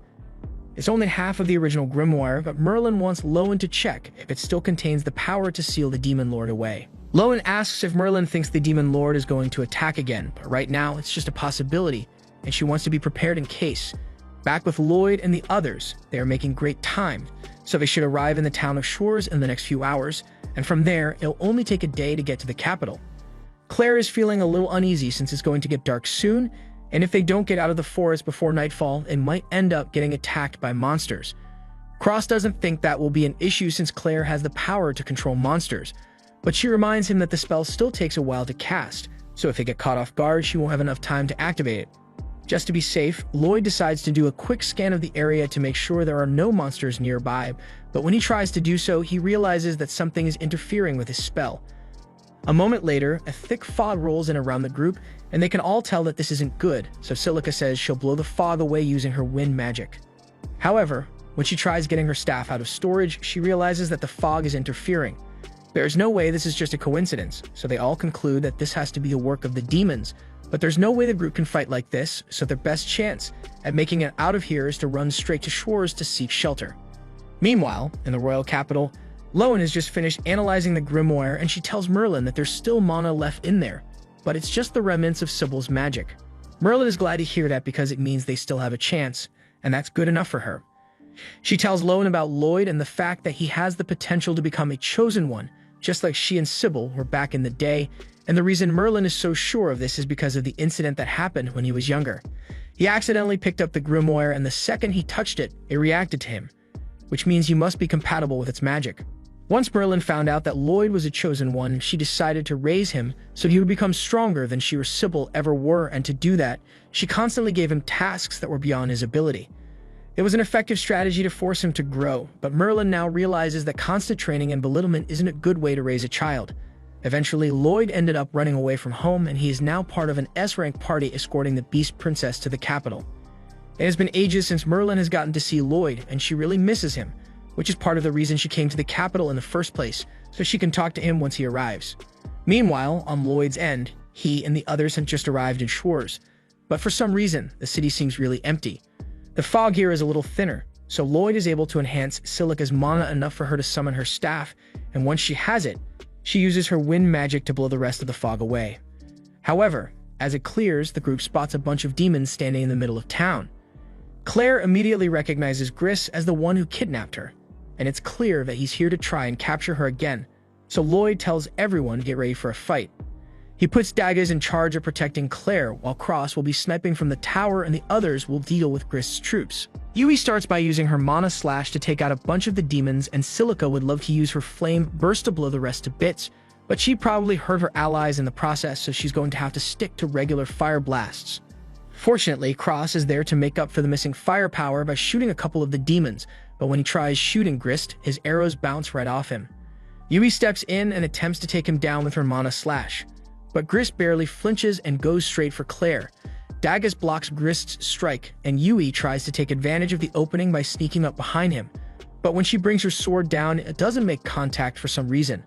It's only half of the original grimoire, but Merlin wants Lowen to check if it still contains the power to seal the Demon Lord away. Lowen asks if Merlin thinks the Demon Lord is going to attack again, but right now it's just a possibility, and she wants to be prepared in case. Back with Lloyd and the others, they are making great time, so they should arrive in the town of Shores in the next few hours, and from there, it'll only take a day to get to the capital. Claire is feeling a little uneasy since it's going to get dark soon, and if they don't get out of the forest before nightfall, it might end up getting attacked by monsters. Cross doesn't think that will be an issue since Claire has the power to control monsters, but she reminds him that the spell still takes a while to cast, so if they get caught off guard, she won't have enough time to activate it. Just to be safe, Lloyd decides to do a quick scan of the area to make sure there are no monsters nearby, but when he tries to do so, he realizes that something is interfering with his spell. A moment later, a thick fog rolls in around the group, and they can all tell that this isn't good, so Silica says she'll blow the fog away using her wind magic. However, when she tries getting her staff out of storage, she realizes that the fog is interfering. There is no way this is just a coincidence, so they all conclude that this has to be a work of the demons, but there's no way the group can fight like this, so their best chance at making it out of here is to run straight to Shores to seek shelter. Meanwhile, in the royal capital, Lowen has just finished analyzing the grimoire and she tells Merlin that there's still mana left in there, but it's just the remnants of Sybil's magic. Merlin is glad to hear that because it means they still have a chance, and that's good enough for her. She tells Lowen about Lloyd and the fact that he has the potential to become a chosen one, just like she and Sybil were back in the day, and the reason Merlin is so sure of this is because of the incident that happened when he was younger. He accidentally picked up the grimoire, and the second he touched it, it reacted to him, which means you must be compatible with its magic. Once Merlin found out that Lloyd was a chosen one, she decided to raise him so he would become stronger than she or Sybil ever were, and to do that, she constantly gave him tasks that were beyond his ability. It was an effective strategy to force him to grow, but Merlin now realizes that constant training and belittlement isn't a good way to raise a child. Eventually, Lloyd ended up running away from home, and he is now part of an S-rank party escorting the Beast Princess to the capital. It has been ages since Merlin has gotten to see Lloyd, and she really misses him, which is part of the reason she came to the capital in the first place, so she can talk to him once he arrives. Meanwhile, on Lloyd's end, he and the others had just arrived in Shores, but for some reason, the city seems really empty. The fog here is a little thinner, so Lloyd is able to enhance Silica's mana enough for her to summon her staff, and once she has it, she uses her wind magic to blow the rest of the fog away. However, as it clears, the group spots a bunch of demons standing in the middle of town. Claire immediately recognizes Gris as the one who kidnapped her, and it's clear that he's here to try and capture her again, so Lloyd tells everyone to get ready for a fight. He puts Daggers in charge of protecting Claire, while Cross will be sniping from the tower and the others will deal with Gris's troops. Yui starts by using her Mana Slash to take out a bunch of the demons, and Silica would love to use her Flame Burst to blow the rest to bits, but she probably hurt her allies in the process, so she's going to have to stick to regular fire blasts. Fortunately, Cross is there to make up for the missing firepower by shooting a couple of the demons, but when he tries shooting Grist, his arrows bounce right off him. Yui steps in and attempts to take him down with her Mana Slash, but Grist barely flinches and goes straight for Claire. Daggers blocks Grist's strike, and Yui tries to take advantage of the opening by sneaking up behind him, but when she brings her sword down, it doesn't make contact for some reason.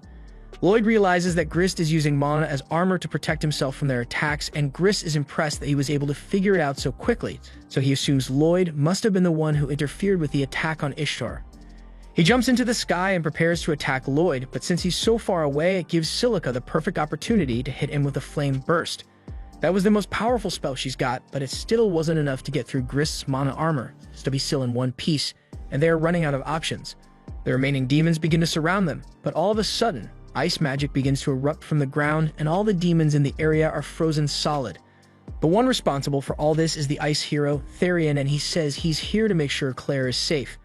Lloyd realizes that Grist is using mana as armor to protect himself from their attacks, and Grist is impressed that he was able to figure it out so quickly, so he assumes Lloyd must have been the one who interfered with the attack on Ishtar. He jumps into the sky and prepares to attack Lloyd, but since he's so far away, it gives Silica the perfect opportunity to hit him with a Flame Burst. That was the most powerful spell she's got, but it still wasn't enough to get through Grist's mana armor, to be still in one piece, and they are running out of options. The remaining demons begin to surround them, but all of a sudden, ice magic begins to erupt from the ground, and all the demons in the area are frozen solid. The one responsible for all this is the ice hero, Therian, and he says he's here to make sure Claire is safe.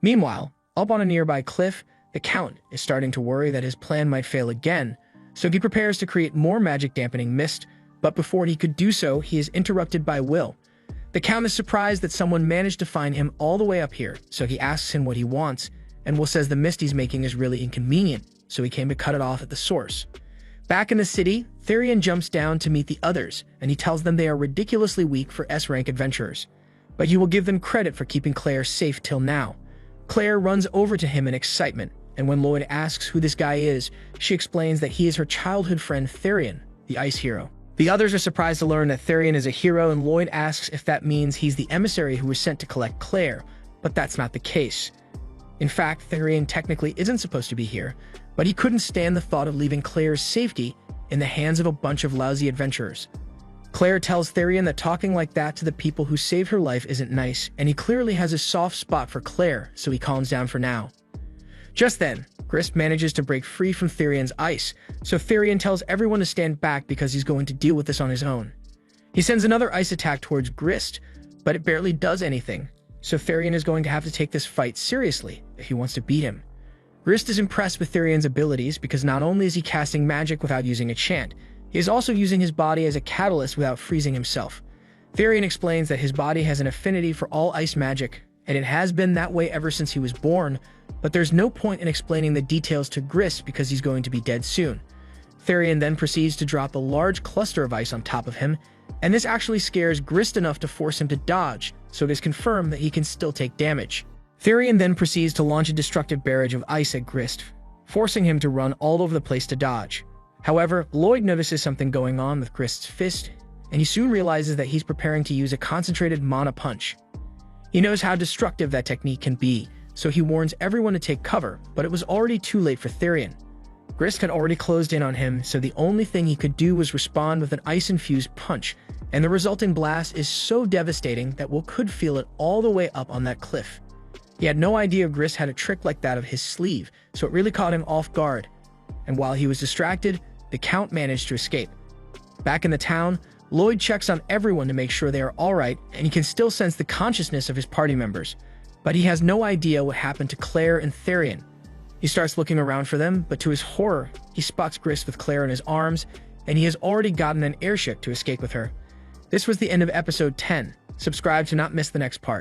Meanwhile, up on a nearby cliff, the Count is starting to worry that his plan might fail again, so he prepares to create more magic-dampening mist, but before he could do so, he is interrupted by Will. The Count is surprised that someone managed to find him all the way up here, so he asks him what he wants, and Will says the mist he's making is really inconvenient, so he came to cut it off at the source. Back in the city, Therian jumps down to meet the others, and he tells them they are ridiculously weak for S-rank adventurers, but he will give them credit for keeping Claire safe till now. Claire runs over to him in excitement, and when Lloyd asks who this guy is, she explains that he is her childhood friend Therian, the ice hero. The others are surprised to learn that Therian is a hero, and Lloyd asks if that means he's the emissary who was sent to collect Claire, but that's not the case. In fact, Therian technically isn't supposed to be here, but he couldn't stand the thought of leaving Claire's safety in the hands of a bunch of lousy adventurers. Claire tells Therian that talking like that to the people who saved her life isn't nice, and he clearly has a soft spot for Claire, so he calms down for now. Just then, Grist manages to break free from Therian's ice, so Therian tells everyone to stand back because he's going to deal with this on his own. He sends another ice attack towards Grist, but it barely does anything, so Therian is going to have to take this fight seriously if he wants to beat him. Grist is impressed with Therian's abilities because not only is he casting magic without using a chant, he is also using his body as a catalyst without freezing himself. Therian explains that his body has an affinity for all ice magic, and it has been that way ever since he was born, but there's no point in explaining the details to Grist because he's going to be dead soon. Therian then proceeds to drop a large cluster of ice on top of him, and this actually scares Grist enough to force him to dodge, so it is confirmed that he can still take damage. Therian then proceeds to launch a destructive barrage of ice at Grist, forcing him to run all over the place to dodge. However, Lloyd notices something going on with Grist's fist, and he soon realizes that he's preparing to use a concentrated mana punch. He knows how destructive that technique can be, so he warns everyone to take cover, but it was already too late for Therian. Grist had already closed in on him, so the only thing he could do was respond with an ice-infused punch, and the resulting blast is so devastating that Will could feel it all the way up on that cliff. He had no idea Grist had a trick like that up his sleeve, so it really caught him off guard, and while he was distracted, the Count managed to escape. Back in the town, Lloyd checks on everyone to make sure they are alright, and he can still sense the consciousness of his party members, but he has no idea what happened to Claire and Therian. He starts looking around for them, but to his horror, he spots Grist with Claire in his arms, and he has already gotten an airship to escape with her. This was the end of episode 10. Subscribe to not miss the next part.